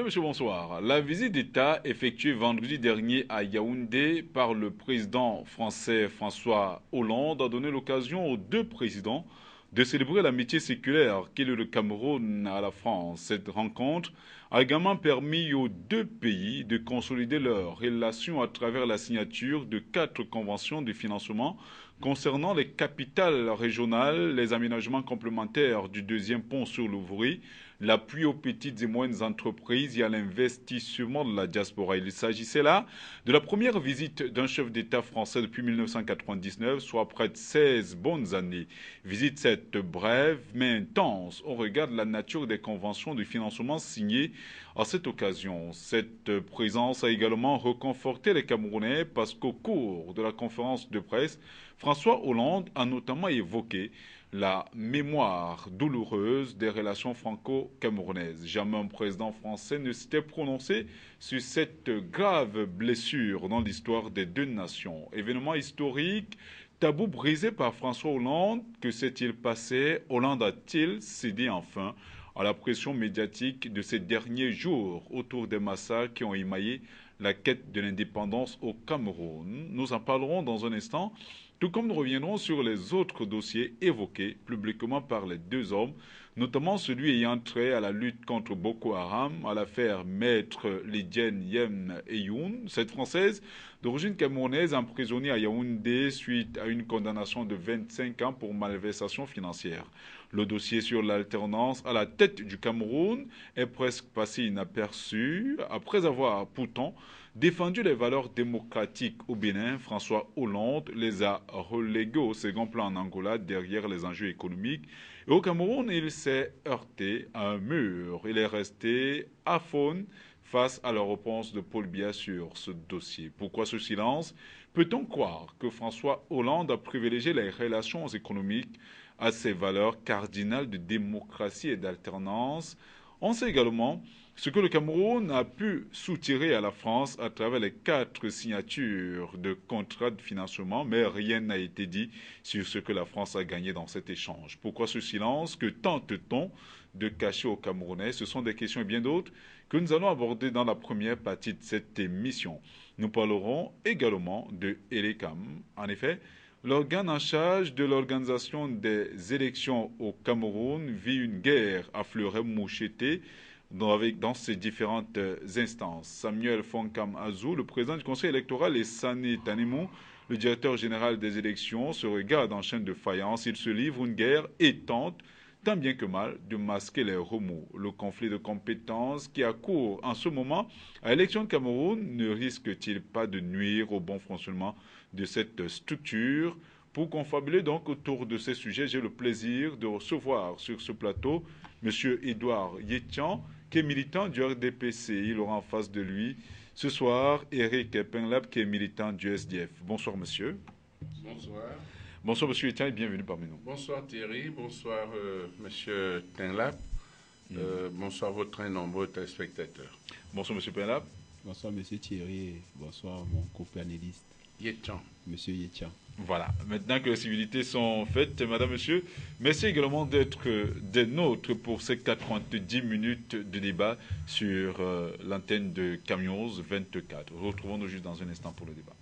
monsieur, bonsoir. La visite d'État effectuée vendredi dernier à Yaoundé par le président français François Hollande a donné l'occasion aux deux présidents de célébrer l'amitié séculaire qu'est le Cameroun à la France. Cette rencontre a également permis aux deux pays de consolider leurs relations à travers la signature de 4 conventions de financement concernant les capitales régionales, les aménagements complémentaires du deuxième pont sur l'Ouvry, l'appui aux petites et moyennes entreprises et à l'investissement de la diaspora. Il s'agissait là de la première visite d'un chef d'État français depuis 1999, soit près de 16 bonnes années. Visite cette brève mais intense au regard de la nature des conventions de financement signées à cette occasion. Cette présence a également reconforté les Camerounais parce qu'au cours de la conférence de presse, François Hollande a notamment évoqué la mémoire douloureuse des relations franco-camerounaises. Jamais un président français ne s'était prononcé sur cette grave blessure dans l'histoire des deux nations. Événement historique, tabou brisé par François Hollande, que s'est-il passé? Hollande a-t-il cédé enfin à la pression médiatique de ces derniers jours autour des massacres qui ont émaillé la quête de l'indépendance au Cameroun? Nous en parlerons dans un instant. Tout comme nous reviendrons sur les autres dossiers évoqués publiquement par les deux hommes, notamment celui ayant trait à la lutte contre Boko Haram, à l'affaire Maître Lydienne Yem Eyoun, cette Française d'origine camerounaise emprisonnée à Yaoundé suite à une condamnation de 25 ans pour malversation financière. Le dossier sur l'alternance à la tête du Cameroun est presque passé inaperçu, après avoir pourtant défendu les valeurs démocratiques au Bénin. François Hollande les a relégués au second plan en Angola derrière les enjeux économiques. Et au Cameroun, il s'est heurté à un mur. Il est resté aphone face à la réponse de Paul Biya sur ce dossier. Pourquoi ce silence? Peut-on croire que François Hollande a privilégié les relations économiques à ses valeurs cardinales de démocratie et d'alternance? On sait également ce que le Cameroun a pu soutirer à la France à travers les 4 signatures de contrats de financement, mais rien n'a été dit sur ce que la France a gagné dans cet échange. Pourquoi ce silence? Que tente-t-on de cacher aux Camerounais? Ce sont des questions et bien d'autres que nous allons aborder dans la première partie de cette émission. Nous parlerons également de Elecam. En effet, l'organe en charge de l'organisation des élections au Cameroun vit une guerre à fleuret moucheté dans ces différentes instances. Samuel Fonkam Azou, le président du conseil électoral, et Sani Tanimou, le directeur général des élections, se regardent en chaîne de faïence. Ils se livrent une guerre et tentent, tant bien que mal, de masquer les remous. Le conflit de compétences qui a cours en ce moment à l'élection de Cameroun ne risque-t-il pas de nuire au bon fonctionnement de cette structure? Pour confabuler donc autour de ces sujets, j'ai le plaisir de recevoir sur ce plateau M. Edouard Yetian, qui est militant du RDPC. Il aura en face de lui ce soir Eric Penlap, qui est militant du SDF. Bonsoir, monsieur. Bonsoir. Bonsoir, monsieur Yetian, et bienvenue parmi nous. Bonsoir Thierry, bonsoir monsieur Tenlap, bonsoir vos très nombreux téléspectateurs. Bonsoir, monsieur Penlap. Bonsoir monsieur Thierry et bonsoir mon co-panéliste. Yetian. Monsieur Yetian. Voilà, maintenant que les civilités sont faites, madame, monsieur, merci également d'être des nôtres pour ces 90 minutes de débat sur l'antenne de Camions 24. Retrouvons-nous juste dans un instant pour le débat.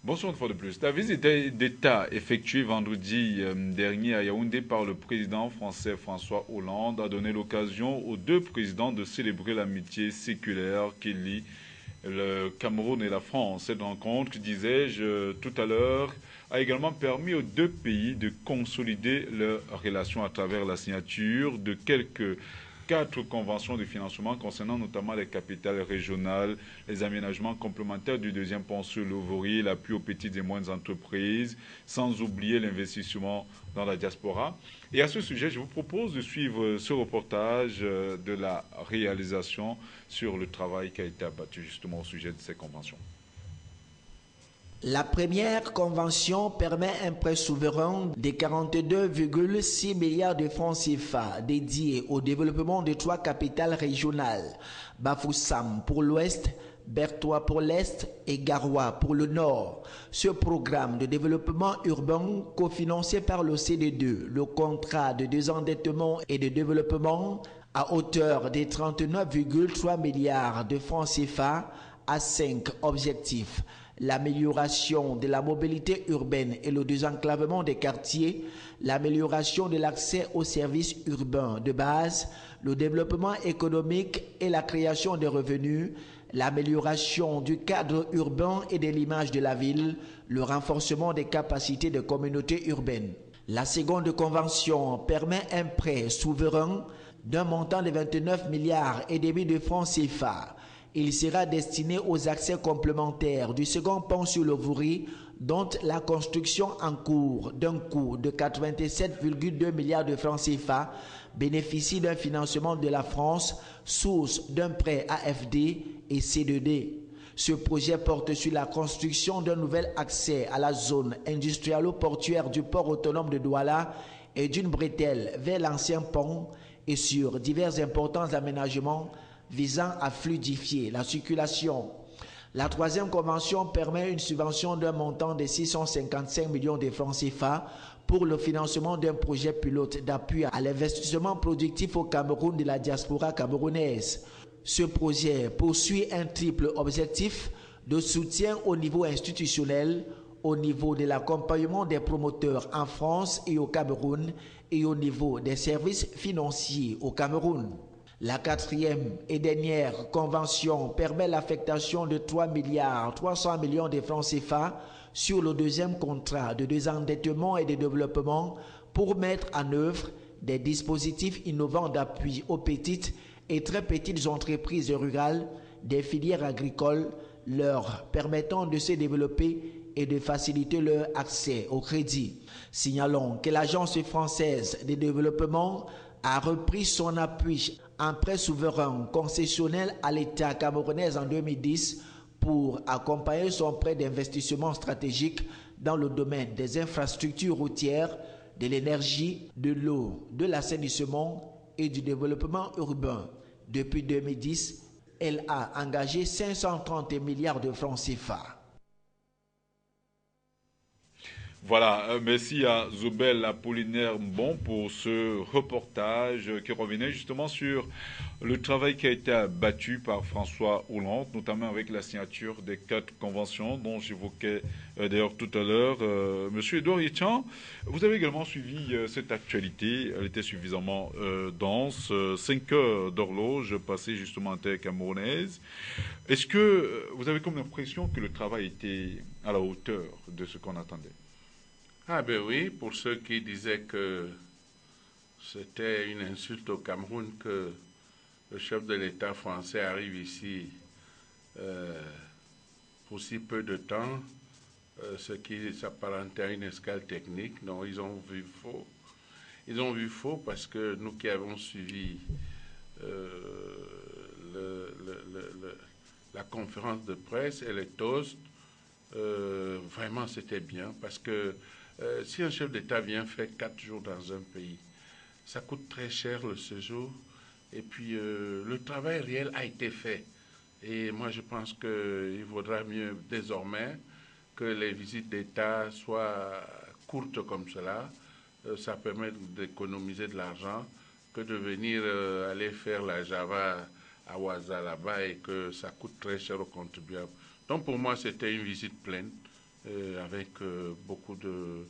Bonsoir une fois de plus. La visite d'État effectuée vendredi dernier à Yaoundé par le président français François Hollande a donné l'occasion aux deux présidents de célébrer l'amitié séculaire qui lie le Cameroun et la France. Cette rencontre, disais-je tout à l'heure, a également permis aux deux pays de consolider leurs relations à travers la signature de quelques 4 conventions de financement concernant notamment les capitales régionales, les aménagements complémentaires du deuxième pont sur l'Ouvry, l'appui aux petites et moyennes entreprises, sans oublier l'investissement dans la diaspora. Et à ce sujet, je vous propose de suivre ce reportage de la réalisation sur le travail qui a été abattu justement au sujet de ces conventions. La première convention permet un prêt souverain de 42,6 milliards de francs CFA dédié au développement de 3 capitales régionales, Bafoussam pour l'ouest, Bertois pour l'est et Garoua pour le nord. Ce programme de développement urbain cofinancé par l'OCDE, le contrat de désendettement et de développement à hauteur de 39,3 milliards de francs CFA a 5 objectifs. L'amélioration de la mobilité urbaine et le désenclavement des quartiers, l'amélioration de l'accès aux services urbains de base, le développement économique et la création de revenus, l'amélioration du cadre urbain et de l'image de la ville, le renforcement des capacités des communautés urbaines. La seconde convention permet un prêt souverain d'un montant de 29 milliards et demi de francs CFA. Il sera destiné aux accès complémentaires du second pont sur le Vouri, dont la construction en cours d'un coût de 87,2 milliards de francs CFA bénéficie d'un financement de la France, source d'un prêt AFD et C2D. Ce projet porte sur la construction d'un nouvel accès à la zone industrialo-portuaire du port autonome de Douala et d'une bretelle vers l'ancien pont et sur divers importants aménagements visant à fluidifier la circulation. La troisième convention permet une subvention d'un montant de 655 millions de francs CFA pour le financement d'un projet pilote d'appui à l'investissement productif au Cameroun de la diaspora camerounaise. Ce projet poursuit un triple objectif de soutien au niveau institutionnel, au niveau de l'accompagnement des promoteurs en France et au Cameroun et au niveau des services financiers au Cameroun. La quatrième et dernière convention permet l'affectation de 3 milliards 300 millions de francs CFA sur le deuxième contrat de désendettement et de développement pour mettre en œuvre des dispositifs innovants d'appui aux petites et très petites entreprises rurales des filières agricoles, leur permettant de se développer et de faciliter leur accès au crédit. Signalons que l'Agence française de développement a repris son appui en prêt souverain concessionnel à l'État camerounais en 2010 pour accompagner son prêt d'investissement stratégique dans le domaine des infrastructures routières, de l'énergie, de l'eau, de l'assainissement et du développement urbain. Depuis 2010, elle a engagé 530 milliards de francs CFA. Voilà, merci à Zobel Apollinaire Bon pour ce reportage qui revenait justement sur le travail qui a été abattu par François Hollande, notamment avec la signature des 4 conventions dont j'évoquais d'ailleurs tout à l'heure. Monsieur Edouard Yetchan, vous avez également suivi cette actualité, elle était suffisamment dense, 5 heures d'horloge passées justement en terre camerounaise. Est-ce que vous avez comme l'impression que le travail était à la hauteur de ce qu'on attendait? Ah ben oui, pour ceux qui disaient que c'était une insulte au Cameroun que le chef de l'État français arrive ici pour si peu de temps, ce qui s'apparentait à une escale technique. Non, ils ont vu faux. Ils ont vu faux parce que nous qui avons suivi la conférence de presse et les toasts, vraiment c'était bien parce que si un chef d'État vient faire 4 jours dans un pays, ça coûte très cher le séjour. Et puis le travail réel a été fait. Et moi je pense qu'il vaudra mieux désormais que les visites d'État soient courtes comme cela. Ça permet d'économiser de l'argent que de venir aller faire la Java à Ouaza là-bas et que ça coûte très cher aux contribuables. Donc pour moi c'était une visite pleine. Avec beaucoup de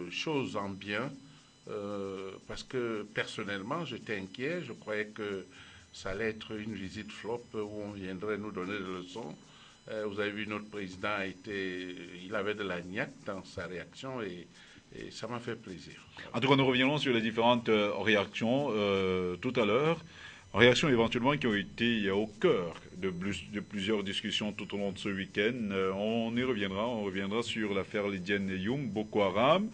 choses en bien, parce que personnellement j'étais inquiet, je croyais que ça allait être une visite flop où on viendrait nous donner des leçons. Vous avez vu notre président il avait de la niaque dans sa réaction et ça m'a fait plaisir. En tout cas, nous reviendrons sur les différentes réactions tout à l'heure. Réactions éventuellement qui ont été au cœur de plusieurs discussions tout au long de ce week-end. On y reviendra, sur l'affaire Lydiane Youm, Boko Haram,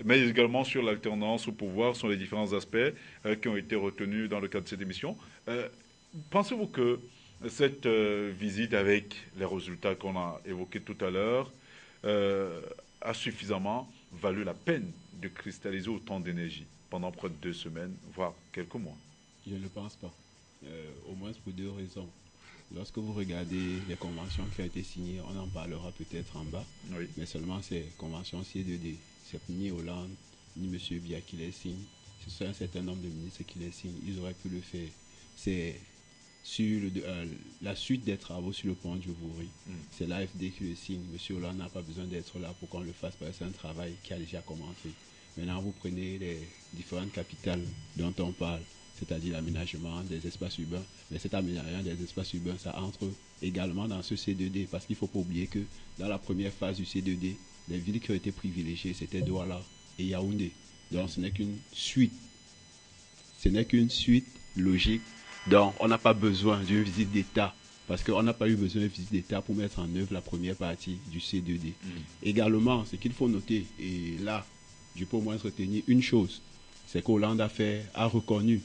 mais également sur l'alternance au pouvoir, sur les différents aspects qui ont été retenus dans le cadre de cette émission. Pensez-vous que cette visite, avec les résultats qu'on a évoqués tout à l'heure, a suffisamment valu la peine de cristalliser autant d'énergie pendant près de 2 semaines, voire quelques mois? Je ne le pense pas. Au moins pour deux raisons. Lorsque vous regardez les conventions qui ont été signées, on en parlera peut-être en bas, Oui. mais seulement ces conventions C2D. C'est ni Hollande, ni M. Biya qui les signent. Ce sont un certain nombre de ministres qui les signent. Ils auraient pu le faire. C'est sur la suite des travaux sur le pont du Vouri. C'est l'AFD qui le signe. M. Hollande n'a pas besoin d'être là pour qu'on le fasse, parce que c'est un travail qui a déjà commencé. Maintenant, vous prenez les différentes capitales dont on parle, c'est-à-dire l'aménagement des espaces urbains. Mais cet aménagement des espaces urbains, ça entre également dans ce C2D, parce qu'il ne faut pas oublier que dans la première phase du C2D, les villes qui ont été privilégiées, c'était Douala et Yaoundé. Donc ce n'est qu'une suite. Ce n'est qu'une suite logique. Donc on n'a pas besoin d'une visite d'État, parce qu'on n'a pas eu besoin d'une visite d'État pour mettre en œuvre la première partie du C2D. Également, ce qu'il faut noter, et là, je peux au moins retenir une chose, c'est qu'Hollande a reconnu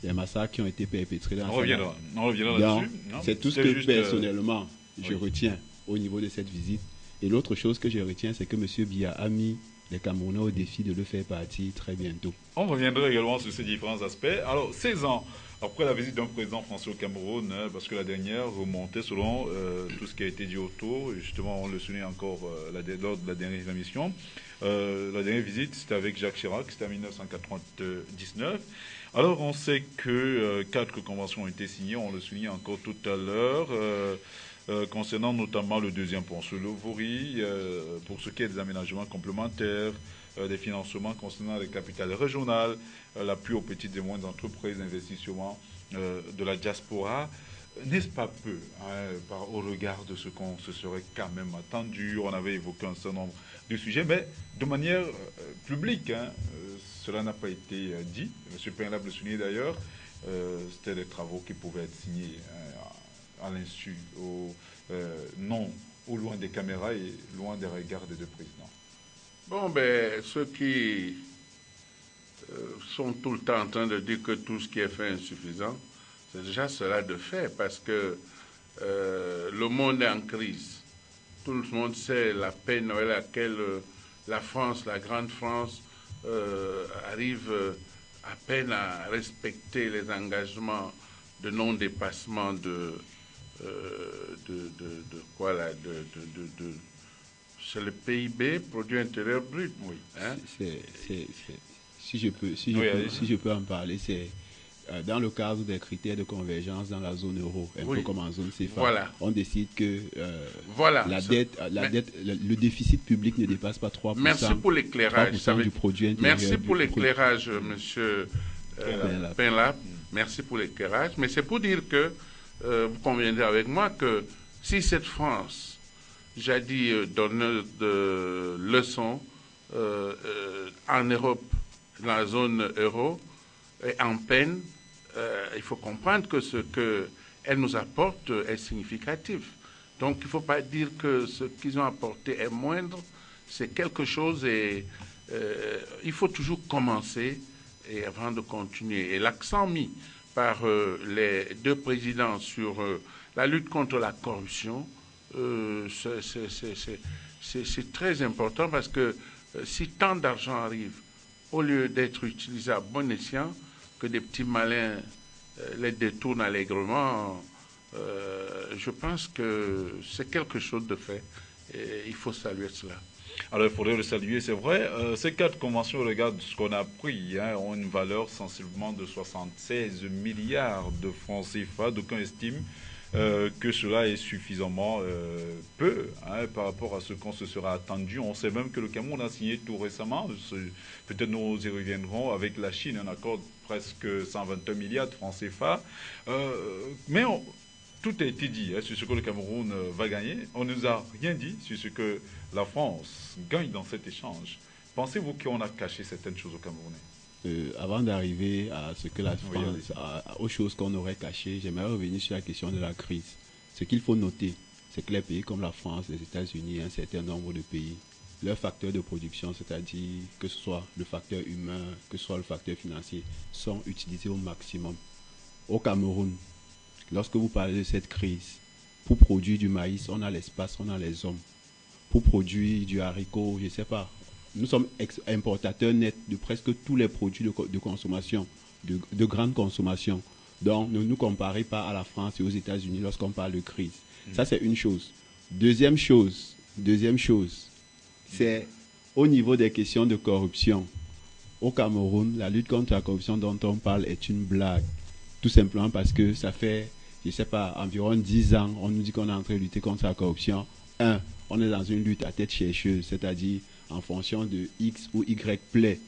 les massacres qui ont été perpétrés dans On reviendra là-dessus. C'est tout ce que personnellement je retiens au niveau de cette visite. Et l'autre chose que je retiens, c'est que M. Biya a mis les Camerounais au défi de le faire partir très bientôt. On reviendra également sur ces différents aspects. Alors, 16 ans après la visite d'un président français au Cameroun, parce que la dernière remontait selon tout ce qui a été dit autour, et justement on le souligne encore lors de la dernière émission. La dernière visite, c'était avec Jacques Chirac, c'était en 1999. Alors on sait que 4 conventions ont été signées, on le souligne encore tout à l'heure, concernant notamment le deuxième pont sur le Vouri, pour ce qui est des aménagements complémentaires, des financements concernant les capitales régionales, l'appui aux petites et moyennes entreprises, l'investissement de la diaspora. N'est-ce pas peu, au regard de ce qu'on se serait quand même attendu? On avait évoqué un certain nombre de sujets, mais de manière publique. Cela n'a pas été dit. M. Penlab le soulignait d'ailleurs. C'était des travaux qui pouvaient être signés à l'insu, non au loin des caméras et loin des regards des deux présidents. Bon, ben, ceux qui sont tout le temps en train de dire que tout ce qui est fait est insuffisant, c'est déjà cela de fait, parce que le monde est en crise. Tout le monde sait la peine avec laquelle la France, la grande France, arrive à peine à respecter les engagements de non-dépassement c'est le PIB, produit intérieur brut. Oui. Hein? Si je peux en parler, c'est dans le cadre des critères de convergence dans la zone euro, un peu comme en zone CFA. Voilà. On décide que le déficit public ne dépasse pas 3%. Merci pour l'éclairage. Du produit intérieur. Merci pour l'éclairage, monsieur Penlab. Merci pour l'éclairage. Mais c'est pour dire que vous conviendrez avec moi que si cette France, jadis donneuse de leçons en Europe, dans la zone euro, est en peine, il faut comprendre que ce qu'elle nous apporte est significatif. Donc il ne faut pas dire que ce qu'ils ont apporté est moindre, c'est quelque chose et il faut toujours commencer et avant de continuer. Et l'accent mis par les deux présidents sur la lutte contre la corruption, c'est très important parce que si tant d'argent arrive, au lieu d'être utilisé à bon escient, que des petits malins les détournent allègrement, je pense que c'est quelque chose de fait et il faut saluer cela. Alors il faudrait le saluer, c'est vrai. Ces 4 conventions, regarde ce qu'on a pris, ont une valeur sensiblement de 76 milliards de francs CFA. D'aucuns estiment que cela est suffisamment peu par rapport à ce qu'on se sera attendu. On sait même que le Cameroun a signé tout récemment, peut-être nous y reviendrons, avec la Chine, un accord de presque 121 milliards de francs CFA. Mais tout a été dit sur ce que le Cameroun va gagner. On ne nous a rien dit sur ce que la France gagne dans cet échange. Pensez-vous qu'on a caché certaines choses aux Camerounais? Avant d'arriver à ce que la France, aux choses qu'on aurait cachées, j'aimerais revenir sur la question de la crise. Ce qu'il faut noter, c'est que les pays comme la France, les États-Unis, un certain nombre de pays, leurs facteurs de production, c'est-à-dire que ce soit le facteur humain, que ce soit le facteur financier, sont utilisés au maximum. Au Cameroun, lorsque vous parlez de cette crise, pour produire du maïs, on a l'espace, on a les hommes. Pour produire du haricot, je ne sais pas. Nous sommes importateurs nets de presque tous les produits de consommation, de grande consommation. Donc, ne nous comparez pas à la France et aux États-Unis lorsqu'on parle de crise. Ça, c'est une chose. Deuxième chose, c'est au niveau des questions de corruption. Au Cameroun, la lutte contre la corruption dont on parle est une blague. Tout simplement parce que ça fait, je ne sais pas, environ 10 ans, on nous dit qu'on est en train de lutter contre la corruption. On est dans une lutte à tête chercheuse, c'est-à-dire en fonction de X ou Y plaît.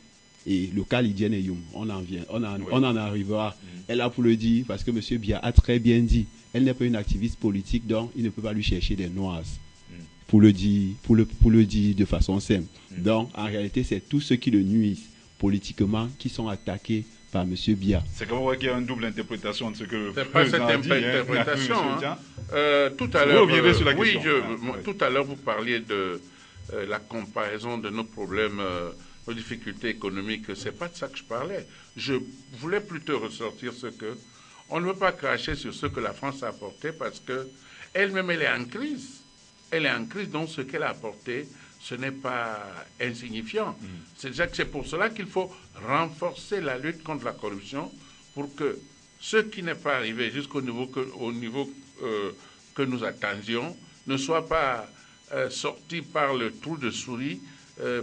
Et le cas Lydienne et Youm, on en arrivera. Elle a pour le dire, parce que M. Biya a très bien dit, elle n'est pas une activiste politique, donc il ne peut pas lui chercher des noises. Pour le dire de façon simple. Donc, en réalité, c'est tous ceux qui le nuisent politiquement qui sont attaqués par M. Biya. C'est comme on voit qu'il y a une double interprétation de ce que le président a dit. C'est pas cette interprétation. Tout à l'heure, tout à l'heure, vous parliez de la comparaison de nos problèmes, nos difficultés économiques. C'est pas de ça que je parlais. Je voulais plutôt ressortir ce que on ne veut pas cracher sur ce que la France a apporté parce que elle-même, elle est en crise. Elle est en crise, donc ce qu'elle a apporté, ce n'est pas insignifiant. C'est déjà que c'est pour cela qu'il faut renforcer la lutte contre la corruption pour que ce qui n'est pas arrivé jusqu'au niveau que nous attendions ne soit pas sorti par le trou de souris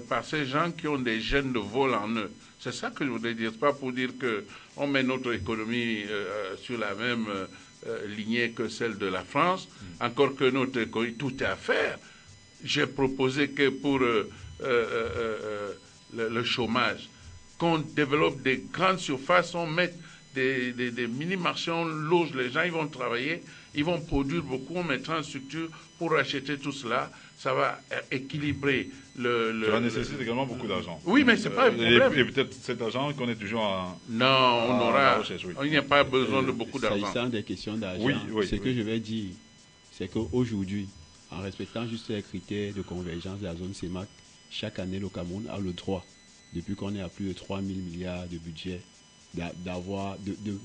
par ces gens qui ont des gènes de vol en eux. C'est ça que je voudrais dire. C'est pas pour dire qu'on met notre économie sur la même lignée que celle de la France, encore que notre économie, tout est à faire. J'ai proposé que pour le chômage, qu'on développe des grandes surfaces, on mette des mini-marchés, on loge les gens, ils vont travailler, ils vont produire beaucoup, on mettra en structure pour acheter tout cela. Ça va équilibrer Ça nécessite également beaucoup d'argent. Oui, mais c'est pas un problème. Et peut-être cet argent qu'on est toujours en... Non, on aura... Il n'y a pas besoin de beaucoup d'argent. S'agissant des questions d'argent, ce que je vais dire, c'est qu'aujourd'hui, en respectant juste les critères de convergence de la zone CEMAC, chaque année, le Cameroun a le droit, depuis qu'on est à plus de 3 000 milliards de budget,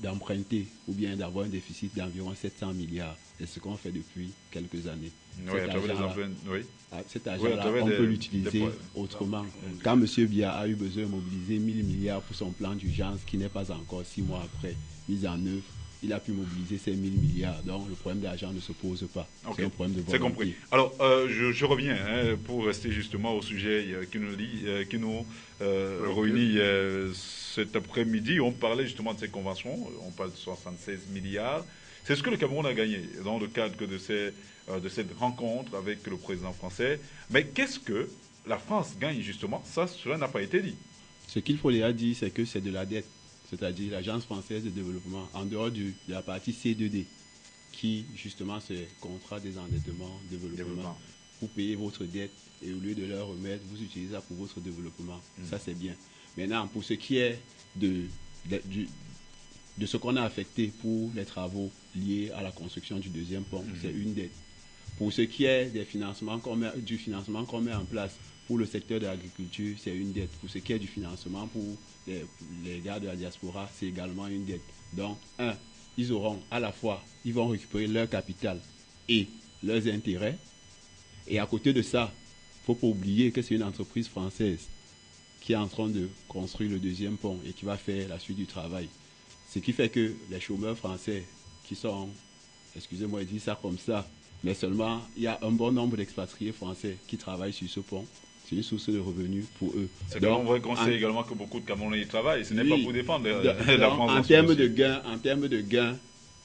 d'emprunter ou bien d'avoir un déficit d'environ 700 milliards. C'est ce qu'on fait depuis quelques années. Cet argent-là, on peut l'utiliser autrement. Quand M. Biya a eu besoin de mobiliser 1 000 milliards pour son plan d'urgence, qui n'est pas encore 6 mois après mise en œuvre, il a pu mobiliser ces 1 000 milliards. Donc, le problème d'argent ne se pose pas. C'est un problème de volonté. C'est compris. Alors, je reviens pour rester justement au sujet qui nous réunit cet après-midi. On parlait justement de ces conventions. On parle de 76 milliards. C'est ce que le Cameroun a gagné dans le cadre de cette rencontre avec le président français. Mais qu'est-ce que la France gagne justement? Cela n'a pas été dit. Ce qu'il faut déjà dire, c'est que c'est de la dette. C'est-à-dire l'Agence française de développement, en dehors de la partie C2D, qui justement c'est contrat des endettements, développement. Vous payez votre dette et au lieu de leur remettre, vous utilisez ça pour votre développement. Ça, c'est bien. Maintenant, pour ce qui est de ce qu'on a affecté pour les travaux liés à la construction du deuxième pont, c'est une dette. Pour ce qui est du financement qu'on met en place pour le secteur de l'agriculture, c'est une dette. Pour ce qui est du financement pour les gars de la diaspora, c'est également une dette. Donc, ils vont récupérer leur capital et leurs intérêts. Et à côté de ça, il ne faut pas oublier que c'est une entreprise française qui est en train de construire le deuxième pont et qui va faire la suite du travail. Ce qui fait que les chômeurs français qui sont, excusez-moi de dire ça comme ça, mais seulement il y a un bon nombre d'expatriés français qui travaillent sur ce pont. C'est une source de revenus pour eux. C'est qu'on voit qu'on sait également que beaucoup de Camerounais y travaillent. Ce n'est pas pour défendre la France. En termes de gains,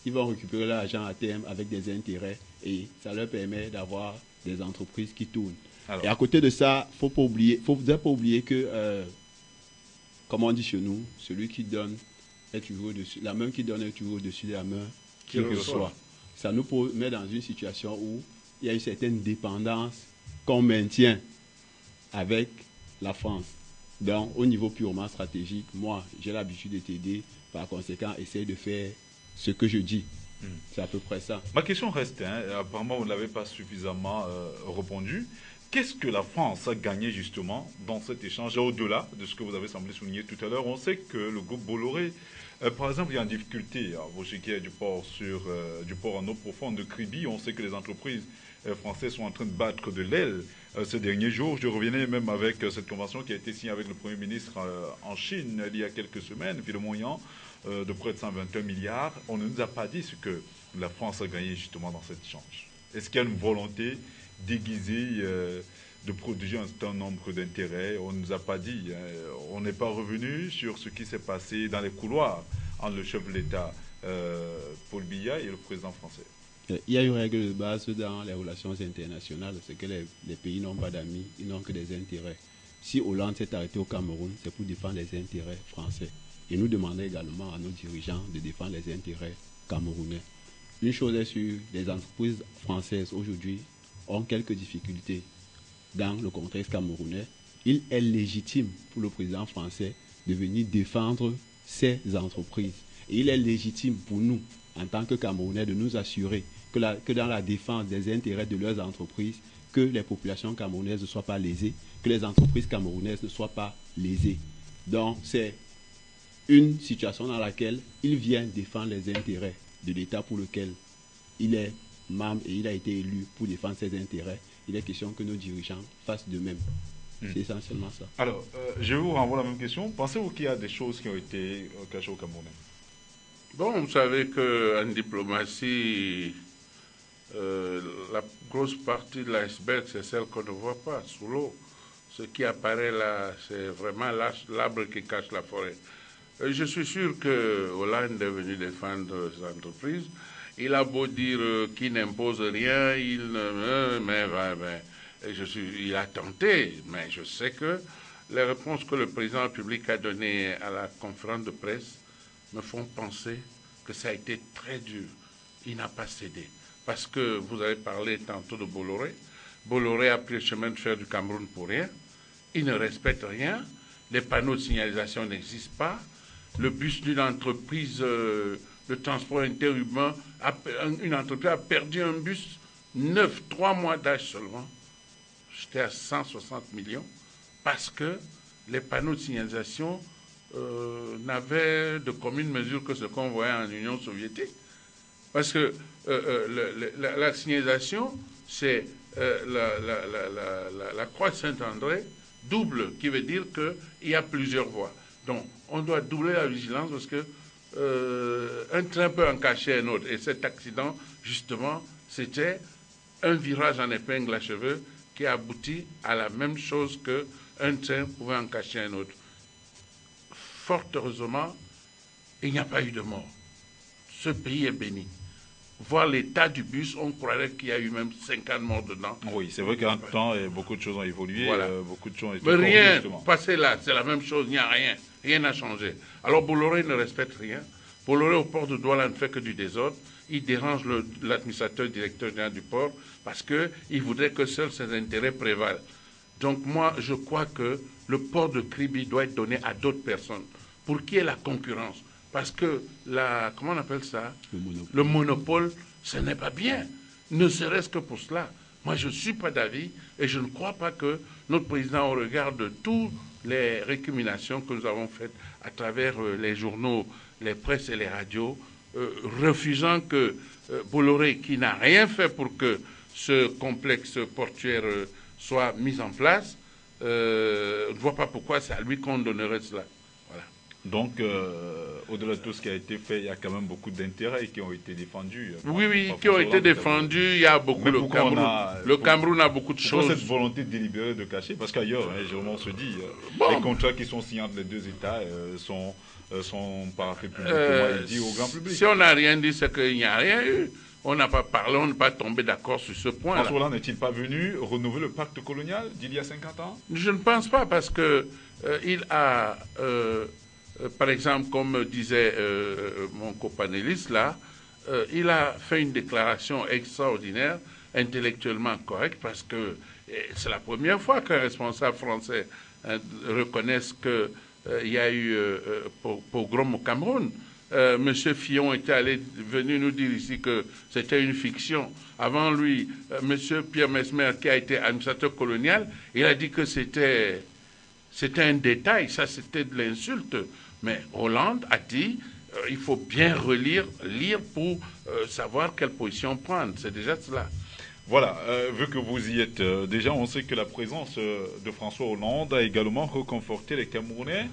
ils vont récupérer l'argent à terme avec des intérêts et ça leur permet d'avoir des entreprises qui tournent. Alors, et à côté de ça, il ne faut pas oublier que, comme on dit chez nous, celui qui donne est toujours au-dessus, la main qui donne est toujours au-dessus de la main qui reçoit. Ça nous met dans une situation où il y a une certaine dépendance qu'on maintient avec la France. Donc, au niveau purement stratégique, moi, j'ai l'habitude de t'aider. Par conséquent, essaye de faire ce que je dis. C'est à peu près ça. Ma question reste, apparemment, vous ne l'avez pas suffisamment répondu. Qu'est-ce que la France a gagné justement dans cet échange, au-delà de ce que vous avez semblé souligner tout à l'heure? On sait que le groupe Bolloré Par exemple, il y a une difficulté pour ce qui est du port, du port en eau profonde de Kribi. On sait que les entreprises françaises sont en train de battre de l'aile ces derniers jours. Je revenais même avec cette convention qui a été signée avec le Premier ministre en Chine il y a quelques semaines, Philomon Yang, de près de 121 milliards. On ne nous a pas dit ce que la France a gagné justement dans cet échange. Est-ce qu'il y a une volonté déguisée de produire un certain nombre d'intérêts? On ne nous a pas dit. On n'est pas revenu sur ce qui s'est passé dans les couloirs entre le chef de l'État, Paul Biya, et le président français. Il y a une règle de base dans les relations internationales, c'est que les pays n'ont pas d'amis, ils n'ont que des intérêts. Si Hollande s'est arrêté au Cameroun, c'est pour défendre les intérêts français. Et nous demandons également à nos dirigeants de défendre les intérêts camerounais. Une chose est sûre, les entreprises françaises aujourd'hui ont quelques difficultés dans le contexte camerounais. Il est légitime pour le président français de venir défendre ces entreprises. Et il est légitime pour nous, en tant que Camerounais, de nous assurer que dans la défense des intérêts de leurs entreprises, que les populations camerounaises ne soient pas lésées, que les entreprises camerounaises ne soient pas lésées. Donc, c'est une situation dans laquelle il vient défendre les intérêts de l'État pour lequel il est membre et il a été élu pour défendre ses intérêts. Il est question que nos dirigeants fassent de même. C'est essentiellement ça. Alors, je vous renvoie la même question. Pensez-vous qu'il y a des choses qui ont été cachées au Camerounais? Bon, vous savez qu'en diplomatie, la grosse partie de l'iceberg, c'est celle qu'on ne voit pas sous l'eau. Ce qui apparaît là, c'est vraiment l'arbre qui cache la forêt. Je suis sûr que Hollande est venu défendre ses entreprises. Il a beau dire qu'il n'impose rien, il a tenté, mais je sais que les réponses que le président de la République a données à la conférence de presse me font penser que ça a été très dur. Il n'a pas cédé. Parce que vous avez parlé tantôt de Bolloré. Bolloré a pris le chemin de fer du Cameroun pour rien. Il ne respecte rien. Les panneaux de signalisation n'existent pas. Le bus d'une entreprise de transport interurbain, une entreprise a perdu un bus neuf, 3 mois d'âge seulement. J'étais à 160 millions parce que les panneaux de signalisation n'avaient de commune mesure que ce qu'on voyait en Union soviétique. Parce que la signalisation, c'est la croix Saint-André double, qui veut dire qu'il y a plusieurs voies. Donc, on doit doubler la vigilance parce que un train peut en cacher un autre. Et cet accident, justement, c'était un virage en épingle à cheveux qui a abouti à la même chose qu'un train pouvait en cacher un autre. Fort heureusement, il n'y a pas eu de mort. Ce pays est béni. Voir l'état du bus, on croirait qu'il y a eu même 50 morts dedans. Oui, c'est vrai qu'en temps, beaucoup de choses ont évolué, voilà. Beaucoup de choses ont été mais rien, justement. Passé là, c'est la même chose, il n'y a rien. Rien n'a changé. Alors Bolloré ne respecte rien. Bolloré au port de Douala ne fait que du désordre. Il dérange l'administrateur directeur général du port parce qu'il voudrait que seuls ses intérêts prévalent. Donc moi, je crois que le port de Kribi doit être donné à d'autres personnes pour qu'il y ait la concurrence. Parce que comment on appelle ça? Le monopole, ce n'est pas bien. Ne serait-ce que pour cela. Moi, je ne suis pas d'avis et je ne crois pas que notre président, au regard de toutes les récriminations que nous avons faites à travers les journaux, les presses et les radios, refusant que Bolloré, qui n'a rien fait pour que ce complexe portuaire soit mis en place, ne voit pas pourquoi c'est à lui qu'on donnerait cela. Voilà. Donc, au-delà de tout ce qui a été fait, il y a quand même beaucoup d'intérêts qui ont été défendus. Oui, qui ont été défendus. Il y a beaucoup. Le Cameroun a beaucoup de choses. Cette volonté délibérée de cacher, parce qu'ailleurs, on se dit, les contrats qui sont signés entre les deux États sont paraffés publiquement et dit au grand public. Si on n'a rien dit, c'est qu'il n'y a rien eu. On n'a pas parlé, on n'est pas tombé d'accord sur ce point-là. François Hollande n'est-il pas venu renouveler le pacte colonial d'il y a 50 ans? Je ne pense pas, parce que il a, par exemple, comme disait mon copanéliste là, il a fait une déclaration extraordinaire, intellectuellement correcte, parce que c'est la première fois qu'un responsable français reconnaisse qu'il y a eu pogrom au Cameroun. Monsieur Fillon était venu nous dire ici que c'était une fiction. Avant lui, Monsieur Pierre Mesmer, qui a été administrateur colonial, il a dit que c'était un détail, ça c'était de l'insulte. Mais Hollande a dit, il faut bien lire pour savoir quelle position prendre. C'est déjà cela. Voilà, vu que vous y êtes, déjà on sait que la présence de François Hollande a également reconforté les Camerounais,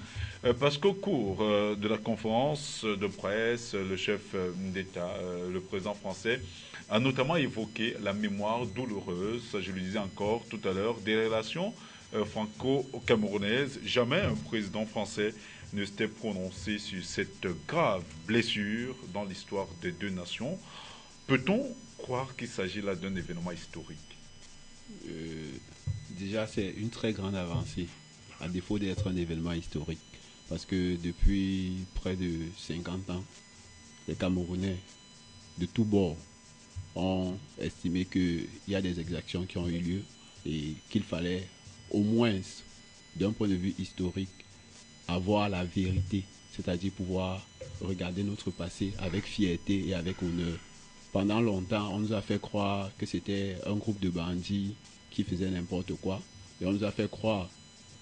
parce qu'au cours de la conférence de presse, le chef d'État, le président français, a notamment évoqué la mémoire douloureuse, je le disais encore tout à l'heure, des relations franco-camerounaises. Jamais un président français ne s'était prononcé sur cette grave blessure dans l'histoire des deux nations. Peut-on croire qu'il s'agit là d'un événement historique? Déjà, c'est une très grande avancée, à défaut d'être un événement historique. Parce que depuis près de 50 ans, les Camerounais de tous bords ont estimé qu'il y a des exactions qui ont eu lieu et qu'il fallait au moins, d'un point de vue historique, avoir la vérité, c'est-à-dire pouvoir regarder notre passé avec fierté et avec honneur. Pendant longtemps, on nous a fait croire que c'était un groupe de bandits qui faisaient n'importe quoi. Et on nous a fait croire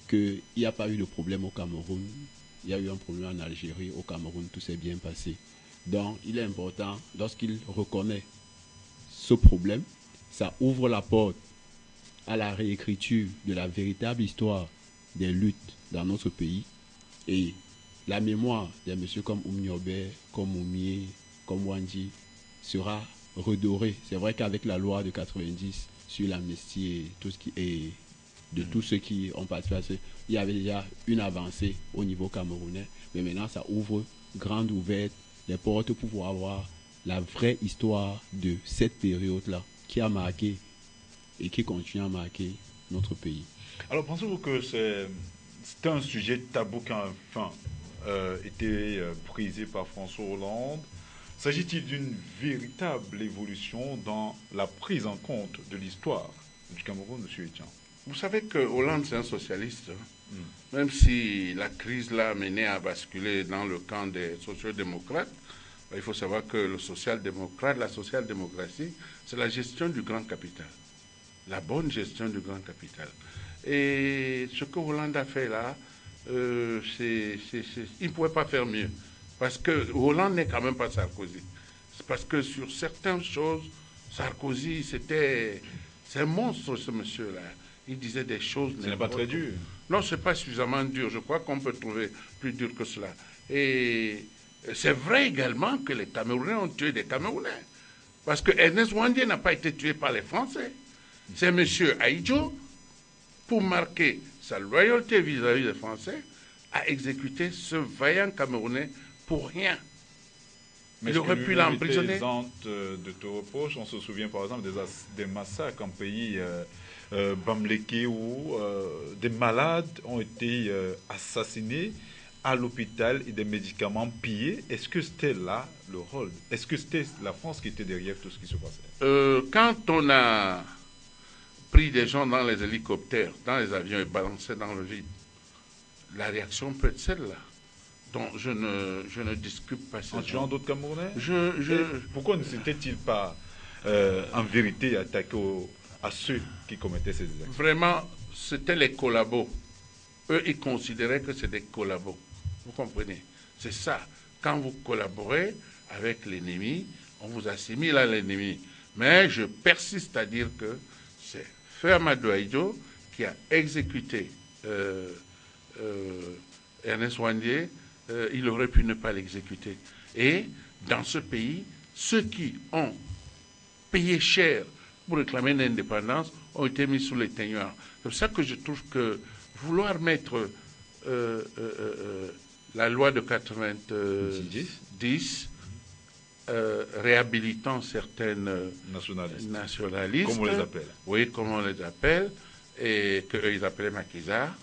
qu'il n'y a pas eu de problème au Cameroun. Il y a eu un problème en Algérie, au Cameroun, tout s'est bien passé. Donc, il est important, lorsqu'il reconnaît ce problème, ça ouvre la porte à la réécriture de la véritable histoire des luttes dans notre pays. Et la mémoire des messieurs comme Oumniobé, comme Oumié, comme Wandji, sera redoré. C'est vrai qu'avec la loi de 90 sur l'amnistie et tout ce qui est de tous ceux qui ont participé, il y avait déjà une avancée au niveau camerounais, mais maintenant ça ouvre grande ouverte les portes pour pouvoir voir la vraie histoire de cette période-là qui a marqué et qui continue à marquer notre pays. Alors pensez-vous que c'est un sujet tabou qui a enfin été prisé par François Hollande? S'agit-il d'une véritable évolution dans la prise en compte de l'histoire du Cameroun, M. Etienne? Vous savez que Hollande, c'est un socialiste. Même si la crise l'a mené à basculer dans le camp des sociaux-démocrates, il faut savoir que la social-démocratie, c'est la gestion du grand capital. La bonne gestion du grand capital. Et ce que Hollande a fait là, il ne pouvait pas faire mieux. Parce que Hollande n'est quand même pas Sarkozy. C'est parce que sur certaines choses, Sarkozy, c'est un monstre, ce monsieur-là. Il disait des choses... Ce n'est pas très dur. Non, ce n'est pas suffisamment dur. Je crois qu'on peut trouver plus dur que cela. Et c'est vrai également que les Camerounais ont tué des Camerounais. Parce que Ernest Ouandié n'a pas été tué par les Français. C'est M. Ahidjo, pour marquer sa loyauté vis-à-vis des Français, a exécuté ce vaillant Camerounais pour rien. Mais il aurait pu l'emprisonner. De tout reproche, on se souvient par exemple des massacres en pays Bamléké où des malades ont été assassinés à l'hôpital et des médicaments pillés. Est-ce que c'était là le rôle? Est-ce que c'était la France qui était derrière tout ce qui se passait? Quand on a pris des gens dans les hélicoptères, dans les avions et balancé dans le vide, la réaction peut être celle-là. Donc je ne discute pas ça. En tuant d'autres Camerounais? Pourquoi ne s'était-il pas en vérité attaqué à ceux qui commettaient ces actes? Vraiment, c'était les collabos. Eux, ils considéraient que c'est des collabos. Vous comprenez? C'est ça. Quand vous collaborez avec l'ennemi, on vous assimile à l'ennemi. Mais je persiste à dire que c'est Amadou Ahidjo qui a exécuté Ernest Ouandié. Il aurait pu ne pas l'exécuter. Et dans ce pays, ceux qui ont payé cher pour réclamer l'indépendance ont été mis sous les teignoirs. C'est pour ça que je trouve que vouloir mettre la loi de 90 réhabilitant certaines nationalistes, comme on les appelle. Oui, comme on les appelle, et qu'ils appelaient maquisards,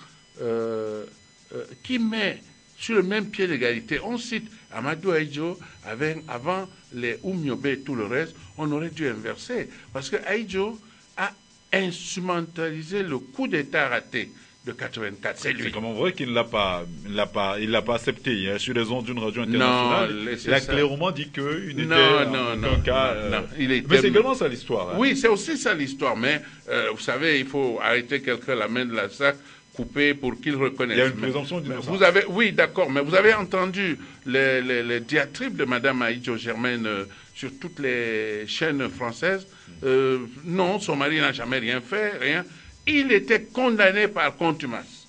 qui met sur le même pied d'égalité. On cite Amadou Ahidjo, avant les Oumniobé et tout le reste, on aurait dû inverser. Parce que Ahidjo a instrumentalisé le coup d'État raté de 84. C'est lui. C'est comment vrai qu'il ne l'a pas accepté. Hein, sur les ondes d'une radio internationale, non, il a clairement dit qu'il n'était en aucun cas... Mais c'est également ça l'histoire. Hein. Oui, c'est aussi ça l'histoire. Mais vous savez, il faut arrêter quelqu'un la main de la sac, couper pour qu'ils reconnaissent. Il y a une présomption d'innocence. Oui, d'accord, mais vous avez entendu les diatribes de Mme Aïdjo Germaine sur toutes les chaînes françaises. Non, son mari n'a jamais rien fait, rien. Il était condamné par contumace.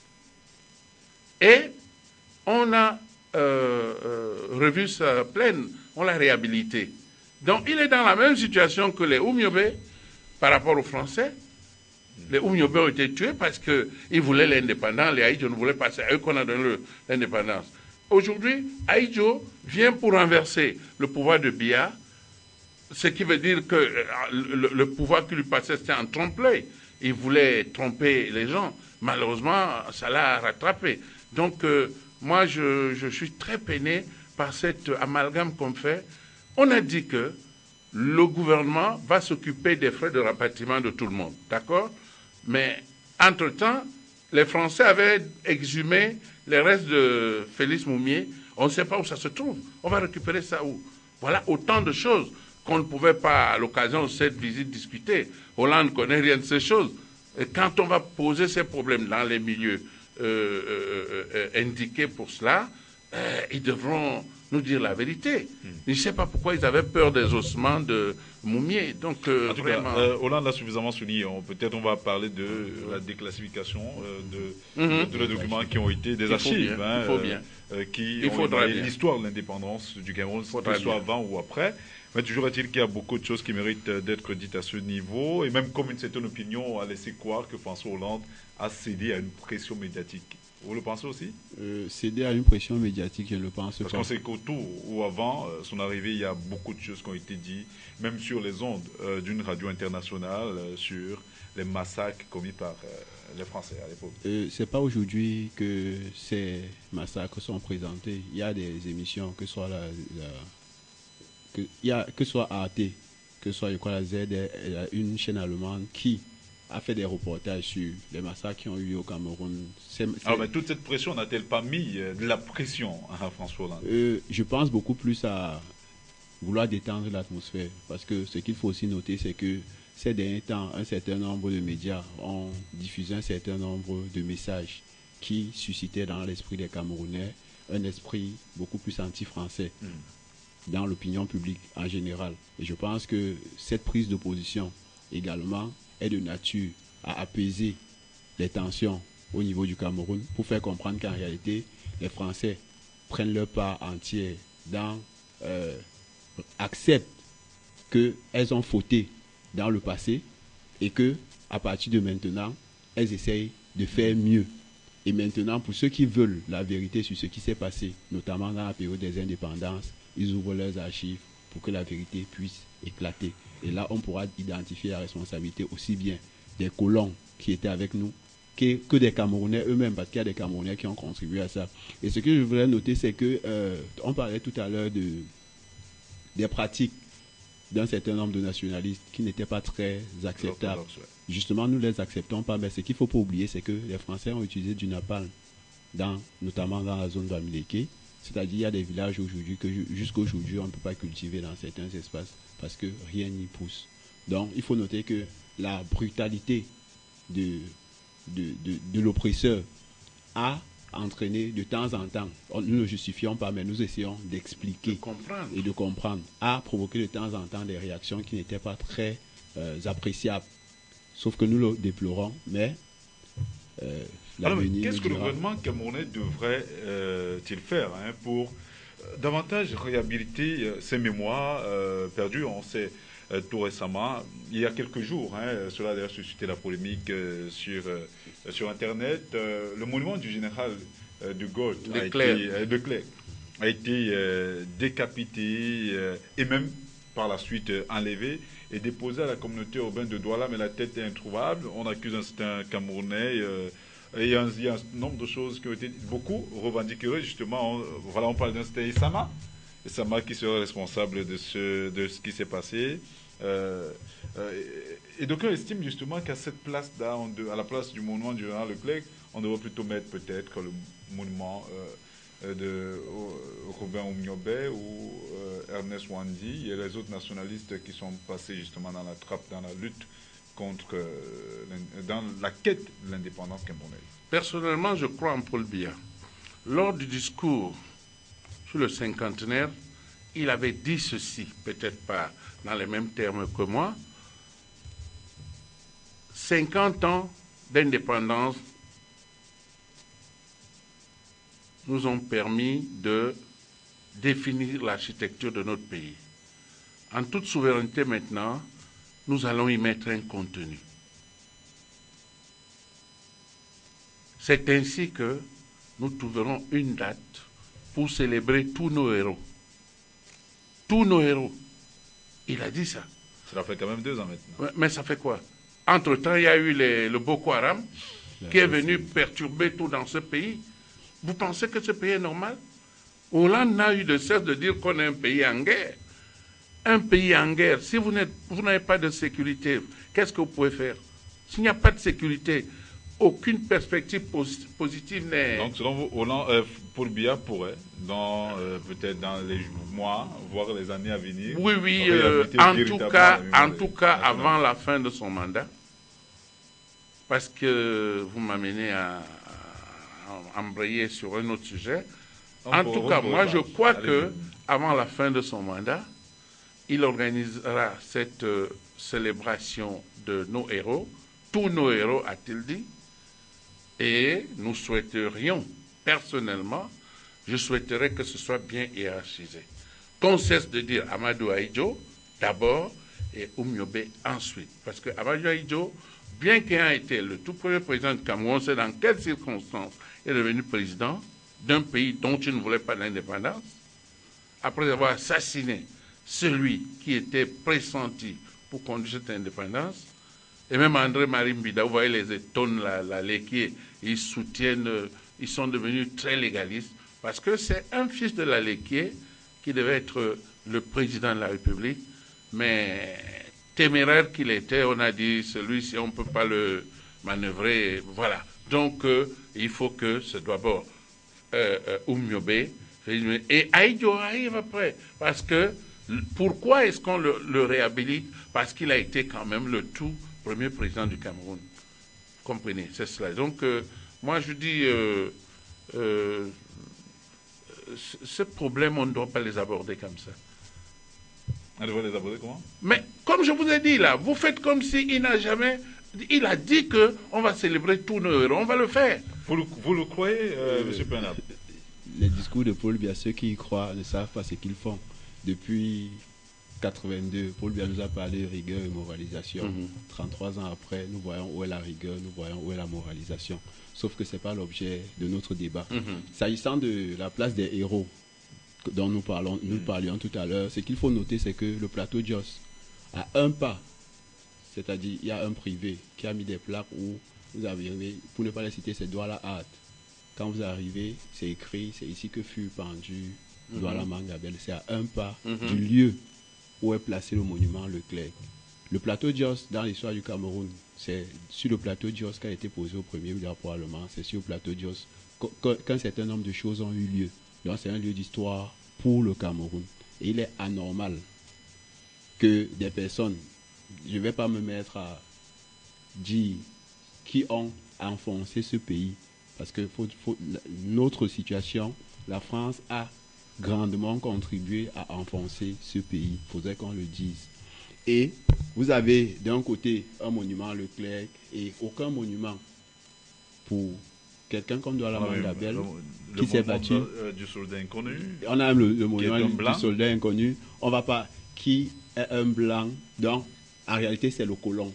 Et on a revu sa plainte, on l'a réhabilité. Donc il est dans la même situation que les Oumyobé par rapport aux Français. Les Oumyobé ont été tués parce qu'ils voulaient l'indépendance, les Aïdjo ne voulaient pas, c'est à eux qu'on a donné l'indépendance. Aujourd'hui, Aïdjo vient pour renverser le pouvoir de Biya, ce qui veut dire que le pouvoir qui lui passait, c'était un trompe-l'œil. Il voulait tromper les gens. Malheureusement, ça l'a rattrapé. Donc, moi, je suis très peiné par cet amalgame qu'on fait. On a dit que le gouvernement va s'occuper des frais de rapatriement de tout le monde, d'accord? Mais, entre-temps, les Français avaient exhumé les restes de Félix Moumié. On ne sait pas où ça se trouve. On va récupérer ça où? Voilà autant de choses qu'on ne pouvait pas, à l'occasion de cette visite, discuter. Hollande ne connaît rien de ces choses. Et quand on va poser ces problèmes dans les milieux indiqués pour cela, ils devront nous dire la vérité. Je ne sais pas pourquoi ils avaient peur des ossements de Moumié. Donc, en tout vraiment... cas, Hollande l'a suffisamment souligné. Peut-être on va parler de la déclassification de tous les documents qui ont été des archives. Il faut bien. Qui ont l'histoire de l'indépendance du Cameroun, que ce soit avant ou après. Mais toujours est-il qu'il y a beaucoup de choses qui méritent d'être dites à ce niveau. Et même comme une certaine opinion a laissé croire que François Hollande a cédé à une pression médiatique. Vous le pensez aussi? Céder à une pression médiatique, je ne le pense pas. Parce qu'on sait qu'autour ou avant son arrivée, il y a beaucoup de choses qui ont été dites, même sur les ondes d'une radio internationale, sur les massacres commis par les Français à l'époque. C'est pas aujourd'hui que ces massacres sont présentés. Il y a des émissions, que ce soit que soit Arte, que ce soit la Z, une chaîne allemande qui a fait des reportages sur les massacres qui ont eu lieu au Cameroun. Alors, mais toute cette pression n'a-t-elle pas mis de la pression à François Hollande? Je pense beaucoup plus à vouloir détendre l'atmosphère. Parce que ce qu'il faut aussi noter, c'est que ces derniers temps, un certain nombre de médias ont diffusé un certain nombre de messages qui suscitaient dans l'esprit des Camerounais un esprit beaucoup plus anti-français dans l'opinion publique en général. Et je pense que cette prise de position également est de nature à apaiser les tensions au niveau du Cameroun pour faire comprendre qu'en réalité, les Français prennent leur part entière dans acceptent qu'elles ont fauté dans le passé et que à partir de maintenant, elles essayent de faire mieux. Et maintenant, pour ceux qui veulent la vérité sur ce qui s'est passé, notamment dans la période des indépendances, ils ouvrent leurs archives pour que la vérité puisse éclater. Et là, on pourra identifier la responsabilité aussi bien des colons qui étaient avec nous que des Camerounais eux-mêmes, parce qu'il y a des Camerounais qui ont contribué à ça. Et ce que je voudrais noter, c'est que on parlait tout à l'heure des pratiques d'un certain nombre de nationalistes qui n'étaient pas très acceptables. Justement, nous ne les acceptons pas, mais ce qu'il ne faut pas oublier, c'est que les Français ont utilisé du napalm, notamment dans la zone d'Amileke. C'est-à-dire qu'il y a des villages aujourd'hui que jusqu'à aujourd'hui, on ne peut pas cultiver dans certains espaces parce que rien n'y pousse. Donc, il faut noter que la brutalité de l'oppresseur a entraîné de temps en temps, nous ne le justifions pas, mais nous essayons d'expliquer et de comprendre, a provoqué de temps en temps des réactions qui n'étaient pas très appréciables. Sauf que nous le déplorons, mais l'avenir... Qu'est-ce que le gouvernement camerounais devrait-il faire pour davantage réhabiliter ces mémoires perdues? On sait tout récemment, il y a quelques jours, cela a d'ailleurs suscité la polémique sur Internet, le monument du général de Gaulle a été décapité et même par la suite enlevé et déposé à la communauté urbaine de Douala, mais la tête est introuvable. On accuse un certain Camerounais et il y a un nombre de choses qui ont été beaucoup revendiquées. Justement, on parle d'un certain Issama qui serait responsable de ce qui s'est passé. Et donc on estime justement qu'à cette place-là, à la place du monument du général Leclerc, on devrait plutôt mettre peut-être le monument de Robin Oumyobé ou Ernest Wandi et les autres nationalistes qui sont passés justement dans la trappe, dans la lutte dans la quête de l'indépendance camerounaise? Personnellement, je crois en Paul Biya. Lors du discours sur le cinquantenaire, il avait dit ceci, peut-être pas dans les mêmes termes que moi. 50 ans d'indépendance nous ont permis de définir l'architecture de notre pays. En toute souveraineté maintenant, nous allons y mettre un contenu. C'est ainsi que nous trouverons une date pour célébrer tous nos héros. Tous nos héros. Il a dit ça. Cela fait quand même 2 ans maintenant. Mais ça fait quoi? Entre-temps, il y a eu le Boko Haram qui est venu perturber tout dans ce pays. Vous pensez que ce pays est normal? Hollande n'a eu de cesse de dire qu'on est un pays en guerre. Un pays en guerre, si vous n'avez pas de sécurité, qu'est-ce que vous pouvez faire? S'il n'y a pas de sécurité, aucune perspective positive n'est... Donc, selon vous, Paul Biya pourrait, peut-être dans les mois, voire les années à venir... Oui, en tout cas, avant la fin de son mandat, parce que vous m'amenez à embrayer sur un autre sujet. En tout cas, moi, je crois que avant la fin de son mandat, il organisera cette célébration de nos héros, tous nos héros, a-t-il dit, et nous souhaiterions, personnellement, je souhaiterais que ce soit bien hiérarchisé. Qu'on cesse de dire Amadou Ahidjo d'abord et Oumiobe ensuite. Parce que Amadou Ahidjo, bien qu'ayant été le tout premier président du Cameroun, c'est dans quelles circonstances il est devenu président d'un pays dont il ne voulait pas l'indépendance, après avoir assassiné celui qui était pressenti pour conduire cette indépendance. Et même André-Marie Mbida, vous voyez les étonnes, la Léquier, ils soutiennent, ils sont devenus très légalistes, parce que c'est un fils de la Léquier qui devait être le président de la République, mais téméraire qu'il était, on a dit, celui-ci, on ne peut pas le manœuvrer, voilà. Donc, il faut que ce soit d'abord Oumiobe, et Ahidjo arrive après, parce que, pourquoi est-ce qu'on le réhabilite? Parce qu'il a été quand même le tout premier président du Cameroun. Comprenez, c'est cela. Donc, moi, je dis, ce problème, on ne doit pas les aborder comme ça. On doit les aborder comment? Mais, comme je vous ai dit là, vous faites comme s'il n'a jamais... Il a dit qu'on va célébrer tous nos héros, on va le faire. Vous le croyez, M. Penab? Les discours de Paul Biya, ceux qui y croient ne savent pas ce qu'ils font. Depuis 82, Paul Biya nous a parlé de rigueur et moralisation. 33 ans après, nous voyons où est la rigueur, nous voyons où est la moralisation. Sauf que ce n'est pas l'objet de notre débat. S'agissant de la place des héros dont nous parlions tout à l'heure, ce qu'il faut noter, c'est que le plateau Jos a un pas, c'est-à-dire il y a un privé qui a mis des plaques où vous arrivez, pour ne pas les citer, c'est Douala Art. Quand vous arrivez, c'est écrit, c'est ici que fut pendu Douala Mangabel. C'est à un pas du lieu où est placé le monument Leclerc. Le plateau Jos, dans l'histoire du Cameroun, c'est sur le plateau Jos qu'a été posé au premier drapeau allemand. C'est sur le plateau Jos qu'un certain nombre de choses ont eu lieu. Donc c'est un lieu d'histoire pour le Cameroun. Et il est anormal que des personnes, je ne vais pas me mettre à dire qui ont enfoncé ce pays, parce que notre situation, la France a grandement contribué à enfoncer ce pays. Il faudrait qu'on le dise. Et vous avez d'un côté un monument Leclerc et aucun monument pour quelqu'un comme Douala Mangabel qui s'est battu. Du soldat inconnu. On a même le monument du soldat inconnu. On va pas. Qui est un blanc. Donc, en réalité, c'est le colon.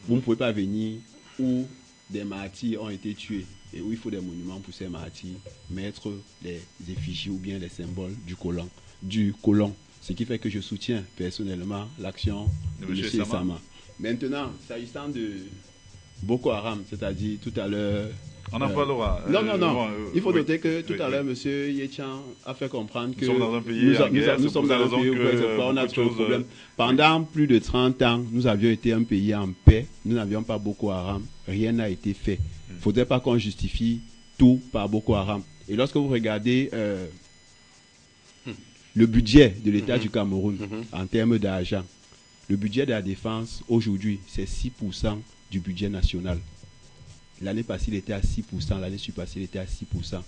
Vous ne pouvez pas venir où des martyrs ont été tués et où il faut des monuments pour ces martyrs, mettre les effigies ou bien les symboles du colon. Ce qui fait que je soutiens personnellement l'action de M. Sama. Maintenant, s'agissant de Boko Haram, c'est-à-dire tout à l'heure... On en parlera. Non. Il faut noter que tout à l'heure, M. Yechan a fait comprendre que nous sommes dans un pays en guerre, nous sommes dans un pays où on a trop de problèmes. Pendant plus de 30 ans, nous avions été un pays en paix. Nous n'avions pas Boko Haram. Rien n'a été fait. Il ne faudrait pas qu'on justifie tout par Boko Haram. Et lorsque vous regardez le budget de l'État du Cameroun en termes d'argent, Le budget de la défense, aujourd'hui, c'est 6% du budget national. L'année passée, il était à 6%, l'année surpassée, il était à 6%.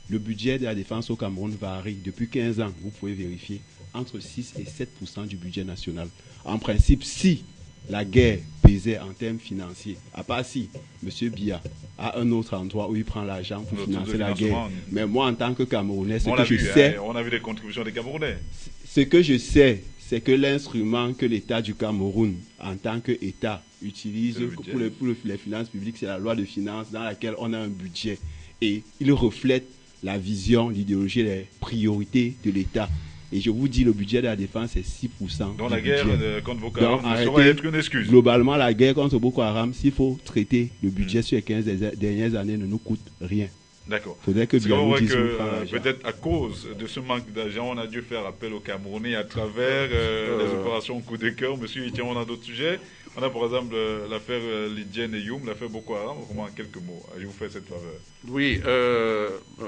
Le budget de la défense au Cameroun varie depuis 15 ans, vous pouvez vérifier, entre 6 et 7% du budget national. En principe, si la guerre pesait en termes financiers, à part si M. Biya a un autre endroit où il prend l'argent pour financer la guerre. Mais moi, en tant que Camerounais, ce que je sais... On a vu les contributions des Camerounais. Ce que je sais, c'est que l'instrument que l'État du Cameroun, en tant qu'État, utilise pour les finances publiques, c'est la loi de finances dans laquelle on a un budget. Et il reflète la vision, l'idéologie et les priorités de l'État. Et je vous dis, le budget de la défense est 6%. Dans la guerre contre Boko Haram, ça va être une excuse. Globalement, la guerre contre Boko Haram, s'il faut traiter le budget sur les 15 dernières années, ne nous coûte rien. D'accord. Il faudrait que Bianou dise peut-être à cause de ce manque d'argent, on a dû faire appel aux Camerounais à travers les opérations coup de cœur. Monsieur Etienne, on a d'autres sujets. On a par exemple l'affaire Lidjen et Youm, l'affaire Boko Haram. Vraiment en quelques mots, je vous fais cette faveur. Oui,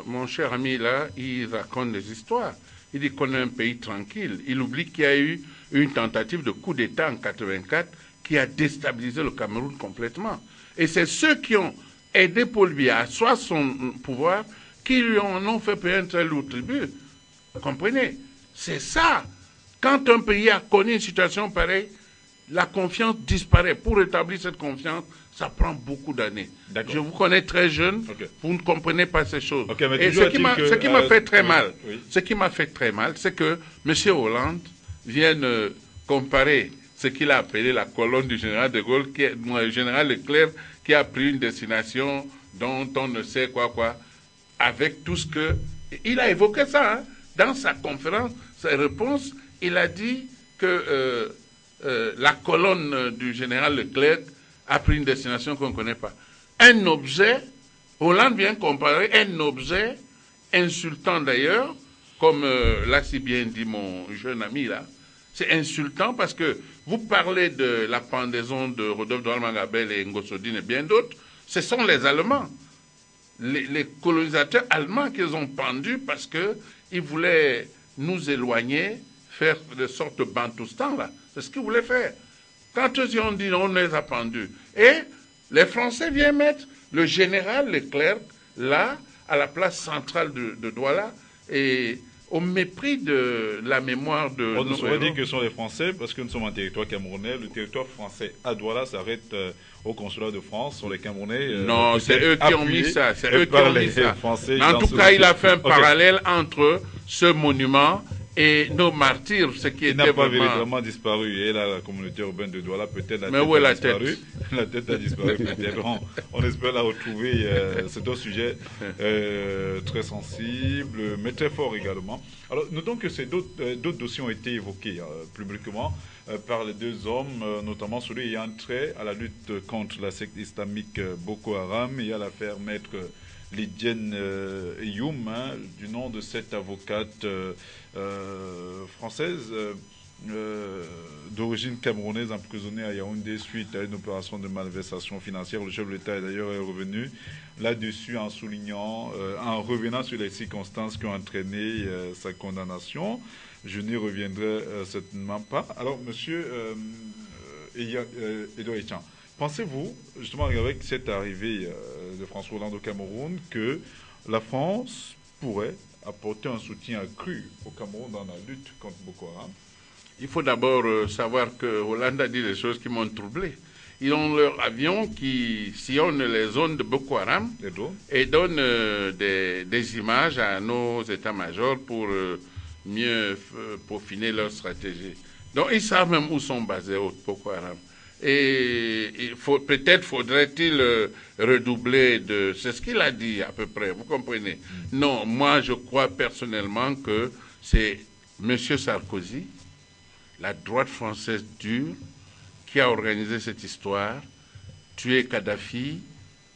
mon cher ami là, il raconte des histoires. Il dit qu'on est un pays tranquille. Il oublie qu'il y a eu une tentative de coup d'État en 84 qui a déstabilisé le Cameroun complètement. Et c'est ceux qui ont aidé Paul Biya à asseoir son pouvoir qui lui en ont fait payer un très lourd tribut. Vous comprenez? C'est ça. Quand un pays a connu une situation pareille, la confiance disparaît. Pour rétablir cette confiance, ça prend beaucoup d'années. Je vous connais très jeune, vous ne comprenez pas ces choses. Et ce qui m'a fait très mal, ce qui m'a fait très mal, c'est que M. Hollande vienne comparer ce qu'il a appelé la colonne du général de Gaulle, le général Leclerc, qui a pris une destination dont on ne sait quoi, avec tout ce que... Il a évoqué ça, hein, dans sa conférence, sa réponse, il a dit que la colonne du général Leclerc a pris une destination qu'on ne connaît pas. Un objet, Hollande vient comparer un objet insultant d'ailleurs, comme l'a si bien dit mon jeune ami là, c'est insultant parce que vous parlez de la pendaison de Rodolphe Douala-Mangabel et Ngosodine et bien d'autres, ce sont les Allemands, les colonisateurs allemands qu'ils ont pendus parce qu'ils voulaient nous éloigner, faire de sorte de Bantoustan là, c'est ce qu'ils voulaient faire. Quand ils ont dit non, on les a pendus. Et les Français viennent mettre le général Leclerc là, à la place centrale de Douala, et au mépris de la mémoire de... On ne saurait dire que ce sont les Français, parce que nous sommes en territoire camerounais. Le territoire français à Douala s'arrête au consulat de France. Sur les Camerounais... non, c'est eux qui ont mis ça. C'est eux qui ont mis ça. Français, en tout cas, il a fait un parallèle entre ce monument et nos martyrs, ce qui était vraiment... Il n'a pas véritablement disparu. Et là, la communauté urbaine de Douala, peut-être la tête a disparu. La tête a disparu, peut-être. On espère la retrouver. C'est un sujet très sensible, mais très fort également. Alors, notons que d'autres dossiers ont été évoqués publiquement par les deux hommes, notamment celui ayant trait à la lutte contre la secte islamique Boko Haram. Il y a l'affaire Maître Lidjen Youm, du nom de cette avocate française d'origine camerounaise emprisonnée à Yaoundé suite à une opération de malversation financière. Le chef de l'État est d'ailleurs revenu là-dessus en soulignant, en revenant sur les circonstances qui ont entraîné sa condamnation. Je n'y reviendrai certainement pas. Alors, monsieur Edouard Etienne, pensez-vous, justement avec cette arrivée de François Hollande au Cameroun, que la France pourrait apporter un soutien accru au Cameroun dans la lutte contre Boko Haram? Il faut d'abord savoir que Hollande a dit des choses qui m'ont troublé. Ils ont leur avion qui sillonne les zones de Boko Haram et donne des images à nos états-majors pour mieux peaufiner leur stratégie. Donc ils savent même où sont basés au Boko Haram. Et peut-être faudrait-il redoubler de... C'est ce qu'il a dit à peu près, vous comprenez? Non, moi je crois personnellement que c'est M. Sarkozy, la droite française dure, qui a organisé cette histoire, tuer Kadhafi,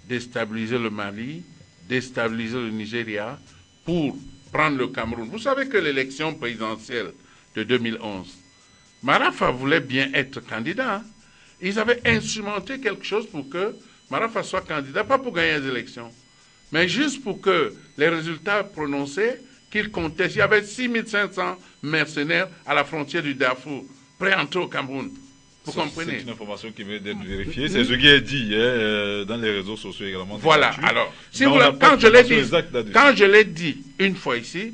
déstabiliser le Mali, déstabiliser le Nigeria, pour prendre le Cameroun. Vous savez que l'élection présidentielle de 2011, Marafa voulait bien être candidat, hein? Ils avaient instrumenté quelque chose pour que Marafa soit candidat, pas pour gagner les élections, mais juste pour que les résultats prononcés, qu'il conteste. Il y avait 6500 mercenaires à la frontière du Darfour, prêts à entrer au Cameroun. Vous comprenez? C'est une information qui vient d'être vérifiée. C'est ce qui est dit dans les réseaux sociaux également. Voilà. Alors, si quand je l'ai dit une fois ici,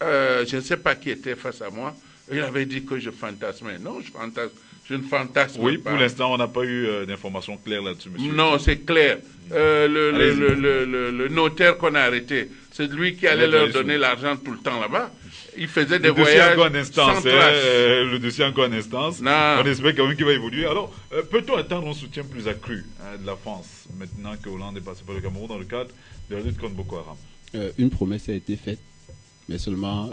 je ne sais pas qui était face à moi, il avait dit que je fantasmais. Non, je ne fantasme pas. Oui, pour l'instant, on n'a pas eu d'informations claires là-dessus, monsieur. Non, c'est clair. Le notaire qu'on a arrêté, c'est lui qui allait leur donner l'argent tout le temps là-bas. Il faisait des voyages sans trace. Le dossier encore en instance. Non. On espère quand même qu'il va évoluer. Alors, peut-on attendre un soutien plus accru de la France, maintenant que Hollande est passé par le Cameroun dans le cadre de la lutte contre Boko Haram? Une promesse a été faite, mais seulement,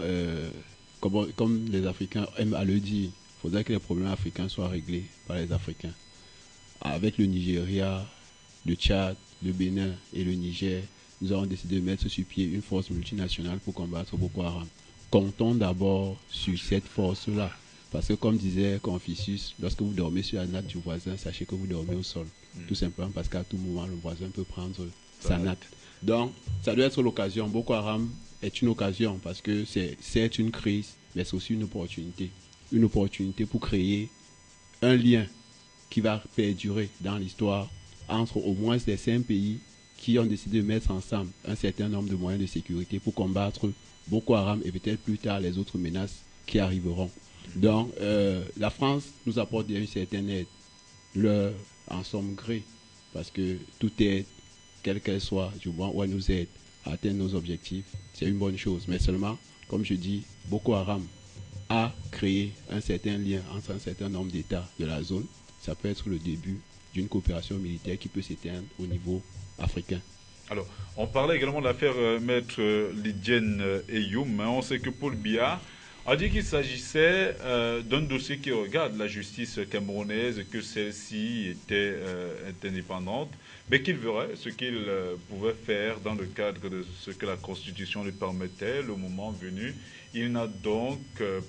comme les Africains aiment à le dire, il faudrait que les problèmes africains soient réglés par les Africains. Avec le Nigeria, le Tchad, le Bénin et le Niger, nous avons décidé de mettre sur pied une force multinationale pour combattre Boko Haram. Comptons d'abord sur cette force-là. Parce que comme disait Confucius, lorsque vous dormez sur la natte du voisin, sachez que vous dormez au sol. Tout simplement parce qu'à tout moment, le voisin peut prendre sa natte. Donc, ça doit être l'occasion. Boko Haram est une occasion parce que c'est une crise, mais c'est aussi une opportunité. Une opportunité pour créer un lien qui va perdurer dans l'histoire entre au moins les 5 pays qui ont décidé de mettre ensemble un certain nombre de moyens de sécurité pour combattre Boko Haram et peut-être plus tard les autres menaces qui arriveront. Donc, la France nous apporte une certaine aide. Leur en sommes gré, parce que toute aide, quelle qu'elle soit, du moins où elle nous aide à atteindre nos objectifs, c'est une bonne chose. Mais seulement, comme je dis, Boko Haram a créé un certain lien entre un certain nombre d'États de la zone. Ça peut être le début d'une coopération militaire qui peut s'éteindre au niveau africain. Alors, on parlait également de l'affaire Maître Lidjen Eyoum. On sait que Paul Biya a dit qu'il s'agissait d'un dossier qui regarde la justice camerounaise, que celle-ci était indépendante, mais qu'il verrait ce qu'il pouvait faire dans le cadre de ce que la Constitution lui permettait le moment venu. Il n'a donc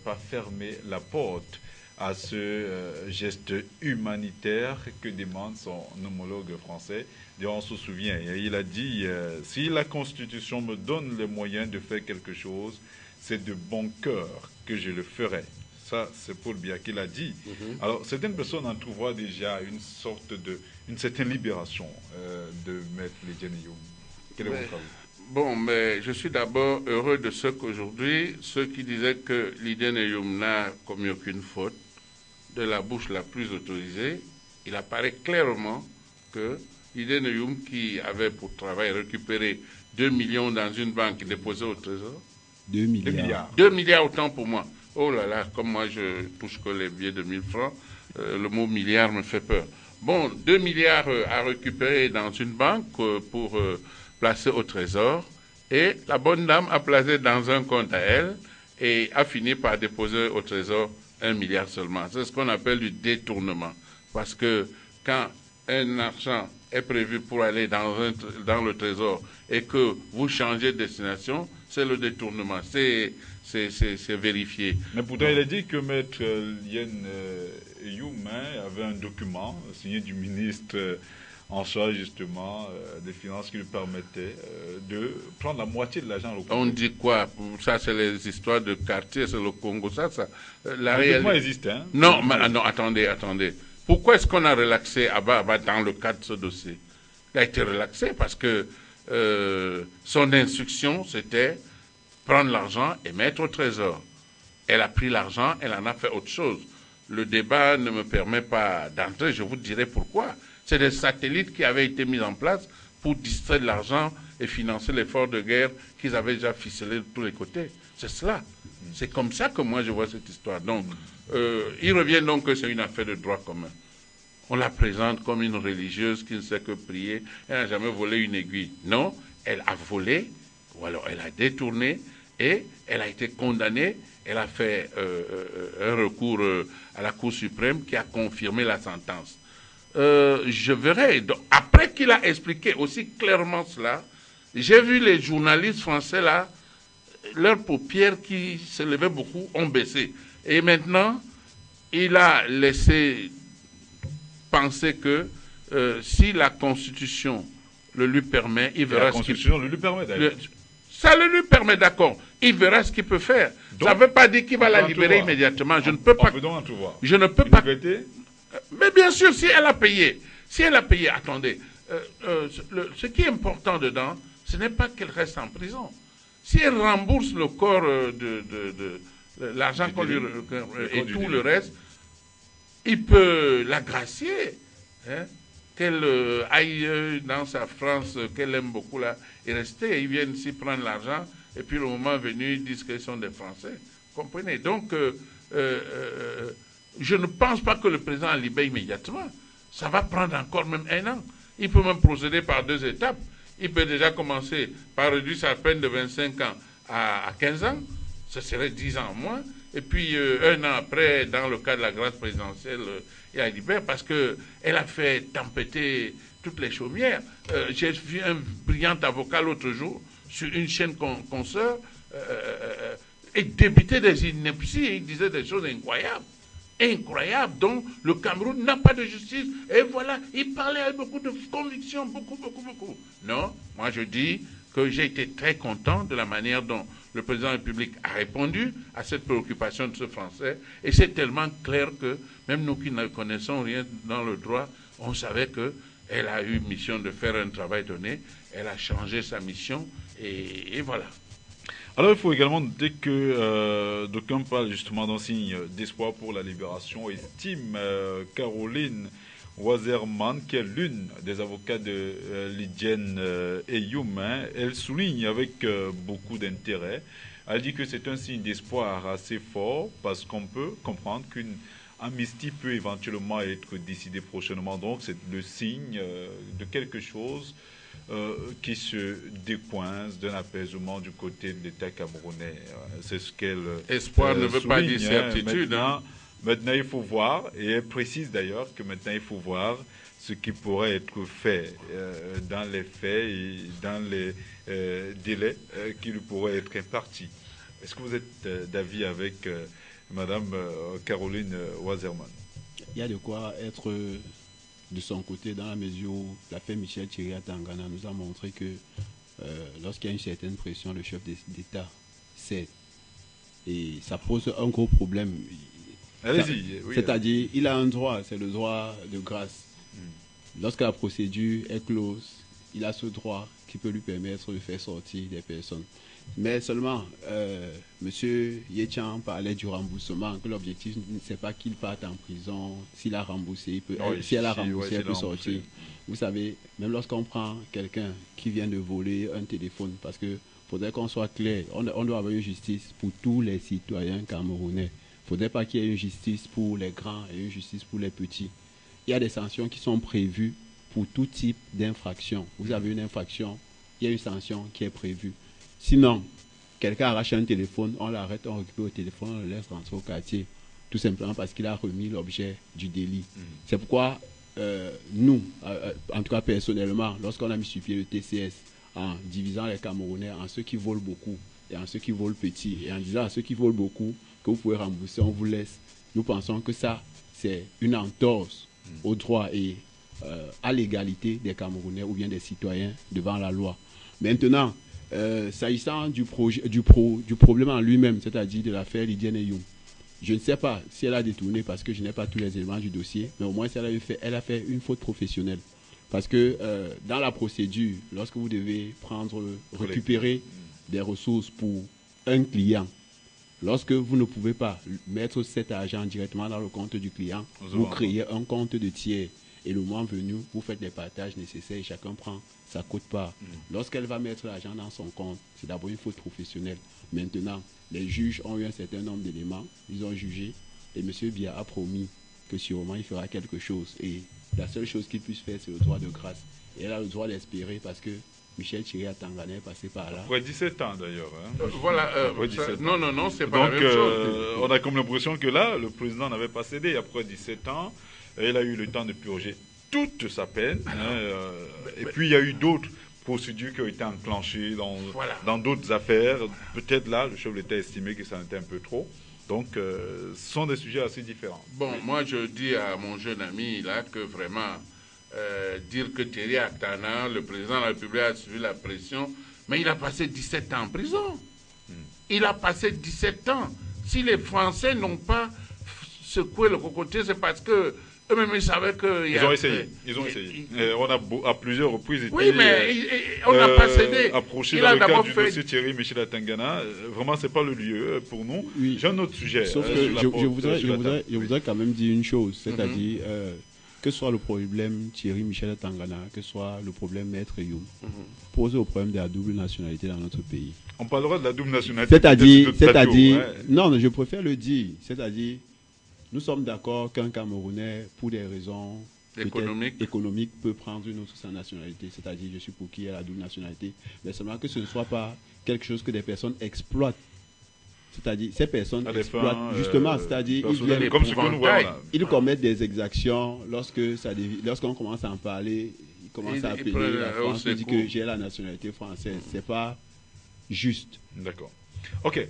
pas fermé la porte à ce geste humanitaire que demande son homologue français. Et on se souvient, il a dit, si la Constitution me donne les moyens de faire quelque chose, c'est de bon cœur que je le ferai. Ça, c'est Paul Biya qui l'a dit. Alors, certaines personnes en trouvent déjà une certaine libération de Maître Lidjen Eyoum. Quel est votre avis? Bon, mais je suis d'abord heureux de ce qu'aujourd'hui, ceux qui disaient que Lidjen Eyoum n'a commis aucune faute, de la bouche la plus autorisée, il apparaît clairement que Lidjen Eyoum, qui avait pour travail récupéré 2 millions dans une banque déposée au Trésor. 2 milliards. 2 milliards autant pour moi. Oh là là, comme moi je touche que les billets de 1000 francs, le mot milliard me fait peur. Bon, 2 milliards à récupérer dans une banque pour placer au Trésor, et la bonne dame a placé dans un compte à elle et a fini par déposer au Trésor 1 milliard seulement. C'est ce qu'on appelle du détournement. Parce que quand un argent est prévu pour aller dans le Trésor et que vous changez de destination, c'est le détournement. C'est vérifié. Mais pourtant, il a dit que Maître Lidjen Eyoum avait un document signé du ministre en charge justement des finances qui lui permettait de prendre la moitié de l'argent local. On dit quoi? Ça, c'est les histoires de quartier, c'est le Congo. La réalité existe, hein? Non, mais, non, attendez. Pourquoi est-ce qu'on a relaxé Abba dans le cadre de ce dossier? Il a été relaxé parce que son instruction, c'était prendre l'argent et mettre au Trésor. Elle a pris l'argent, elle en a fait autre chose. Le débat ne me permet pas d'entrer, je vous dirai pourquoi. C'est des satellites qui avaient été mis en place pour distraire l'argent et financer l'effort de guerre qu'ils avaient déjà ficelé de tous les côtés. C'est cela. C'est comme ça que moi je vois cette histoire. Donc, il revient donc que c'est une affaire de droit commun. On la présente comme une religieuse qui ne sait que prier. Elle n'a jamais volé une aiguille. Non, elle a volé, ou alors elle a détourné, et elle a été condamnée. Elle a fait un recours à la Cour suprême qui a confirmé la sentence. Je verrai. Donc, après qu'il a expliqué aussi clairement cela, j'ai vu les journalistes français là, leurs paupières qui se levaient beaucoup ont baissé. Et maintenant, il a laissé penser que si la Constitution le lui permet, il verra ce qu'il... La Constitution le lui permet d'ailleurs. Ça le lui permet, d'accord. Il verra ce qu'il peut faire. Donc, ça ne veut pas dire qu'il va la libérer immédiatement. Je ne peux pas. Je ne peux pas. Mais bien sûr, si elle a payé, attendez, ce qui est important dedans, ce n'est pas qu'elle reste en prison. Si elle rembourse le corps de l'argent qu'on lui et tout le reste, il peut la gracier, hein, qu'elle aille dans sa France qu'elle aime beaucoup là et rester. Ils viennent ici prendre l'argent et puis le moment venu, ils disent qu'ils sont des Français. Comprenez? Donc, je ne pense pas que le président la libère immédiatement. Ça va prendre encore même 1 an. Il peut même procéder par 2 étapes. Il peut déjà commencer par réduire sa peine de 25 ans à 15 ans. Ce serait 10 ans en moins. Et puis, 1 an après, dans le cas de la grâce présidentielle, il la libère parce qu'elle a fait tempêter toutes les chaumières. J'ai vu un brillant avocat l'autre jour sur une chaîne consoeur et débiter des inepties. Et il disait des choses incroyables. Incroyable. Donc, le Cameroun n'a pas de justice. Et voilà, il parlait avec beaucoup de conviction, beaucoup. Non, moi je dis que j'ai été très content de la manière dont le président de la République a répondu à cette préoccupation de ce Français. Et c'est tellement clair que même nous qui ne connaissons rien dans le droit, on savait qu'elle a eu mission de faire un travail donné. Elle a changé sa mission et voilà. Alors il faut également noter que d'aucuns parlent justement d'un signe d'espoir pour la libération, estime Caroline Wazerman, qui est l'une des avocats de Lydienne Eyoum. Elle souligne avec beaucoup d'intérêt. Elle dit que c'est un signe d'espoir assez fort parce qu'on peut comprendre qu'une amnistie peut éventuellement être décidée prochainement. Donc c'est le signe de quelque chose qui se décoince d'un apaisement du côté de l'État camerounais. C'est ce qu'elle espoir ne veut pas dire certitude. Maintenant, il faut voir, et elle précise d'ailleurs que maintenant il faut voir ce qui pourrait être fait dans les faits et dans les délais qui lui pourraient être impartis. Est-ce que vous êtes d'avis avec Madame Caroline Wazerman? Il y a de quoi être de son côté, dans la mesure où l'affaire Michel Thierry à Tangana nous a montré que lorsqu'il y a une certaine pression, le chef d'État cède. Et ça pose un gros problème. Allez-y. Oui, c'est-à-dire, il a un droit, c'est le droit de grâce. Lorsque la procédure est close, il a ce droit qui peut lui permettre de faire sortir des personnes. Mais seulement, M. Yechan parlait du remboursement, que l'objectif, c'est pas qu'il parte en prison. S'il a remboursé, il peut, si elle a remboursé, elle peut sortir. Vous savez, même lorsqu'on prend quelqu'un qui vient de voler un téléphone, parce que faudrait qu'on soit clair, on doit avoir une justice pour tous les citoyens camerounais. Il ne faudrait pas qu'il y ait une justice pour les grands et une justice pour les petits. Il y a des sanctions qui sont prévues pour tout type d'infraction. Vous avez une infraction, il y a une sanction qui est prévue. Sinon, quelqu'un arrache un téléphone, on l'arrête, on récupère le téléphone, on le laisse rentrer au quartier, tout simplement parce qu'il a remis l'objet du délit. C'est pourquoi nous, en tout cas personnellement, lorsqu'on a mis sur pied le TCS, en divisant les Camerounais en ceux qui volent beaucoup et en ceux qui volent petit, et en disant à ceux qui volent beaucoup que vous pouvez rembourser, on vous laisse, nous pensons que ça, c'est une entorse au droit et à l'égalité des Camerounais ou bien des citoyens devant la loi. Maintenant, s'agissant du problème en lui-même, c'est-à-dire de l'affaire Lydienne Eyoum, je ne sais pas si elle a détourné parce que je n'ai pas tous les éléments du dossier, mais au moins si elle a fait une faute professionnelle. Parce que dans la procédure, lorsque vous devez récupérer des ressources pour un client, lorsque vous ne pouvez pas mettre cet argent directement dans le compte du client, vous créez un compte de tiers. Et le moment venu, vous faites les partages nécessaires et chacun prend sa quote-part. Lorsqu'elle va mettre l'argent dans son compte, c'est d'abord une faute professionnelle. Maintenant, les juges ont eu un certain nombre d'éléments, ils ont jugé, et M. Biya a promis que sûrement il fera quelque chose. Et la seule chose qu'il puisse faire, c'est le droit de grâce. Et elle a le droit d'espérer parce que Michel Thierry à Tangana est passé par là. Après 17 ans d'ailleurs. Voilà. Non, c'est pas la même chose. On a comme l'impression que là, le président n'avait pas cédé. Après 17 ans, il a eu le temps de purger toute sa peine. Et puis il y a eu d'autres procédures qui ont été enclenchées dans d'autres affaires. Peut-être là, le chef de l'État a estimé que ça en était un peu trop. Donc, ce sont des sujets assez différents. Bon, moi je dis à mon jeune ami là que vraiment, dire que Thierry Actana, le président de la République, a suivi la pression, mais il a passé 17 ans en prison. Il a passé 17 ans. Si les Français n'ont pas secoué le cocotier, c'est parce que Eux-mêmes, ils savaient que... Ils ont essayé. On a à plusieurs reprises été... Oui, mais on n'a pas cédé. Approché dans le cadre du dossier Thierry Michel Tangana. Vraiment, c'est pas le lieu pour nous. Oui. J'ai un autre sujet. Sauf que je voudrais quand même dire une chose, c'est-à-dire... que ce soit le problème Thierry Michel Tangana, que ce soit le problème Maître Youm, poser au problème de la double nationalité dans notre pays. On parlera de la double nationalité. Non, je préfère le dire. C'est-à-dire, nous sommes d'accord qu'un Camerounais, pour des raisons économiques, peut prendre une autre nationalité. C'est-à-dire, je suis pour qu'il y ait la double nationalité. Mais seulement que ce ne soit pas quelque chose que des personnes exploitent. C'est-à-dire, ces personnes exploitent, justement, c'est-à-dire, ils commettent des exactions lorsqu'on commence à en parler, ils commencent à appeler la France et dire que j'ai la nationalité française. C'est pas juste. D'accord. Ok.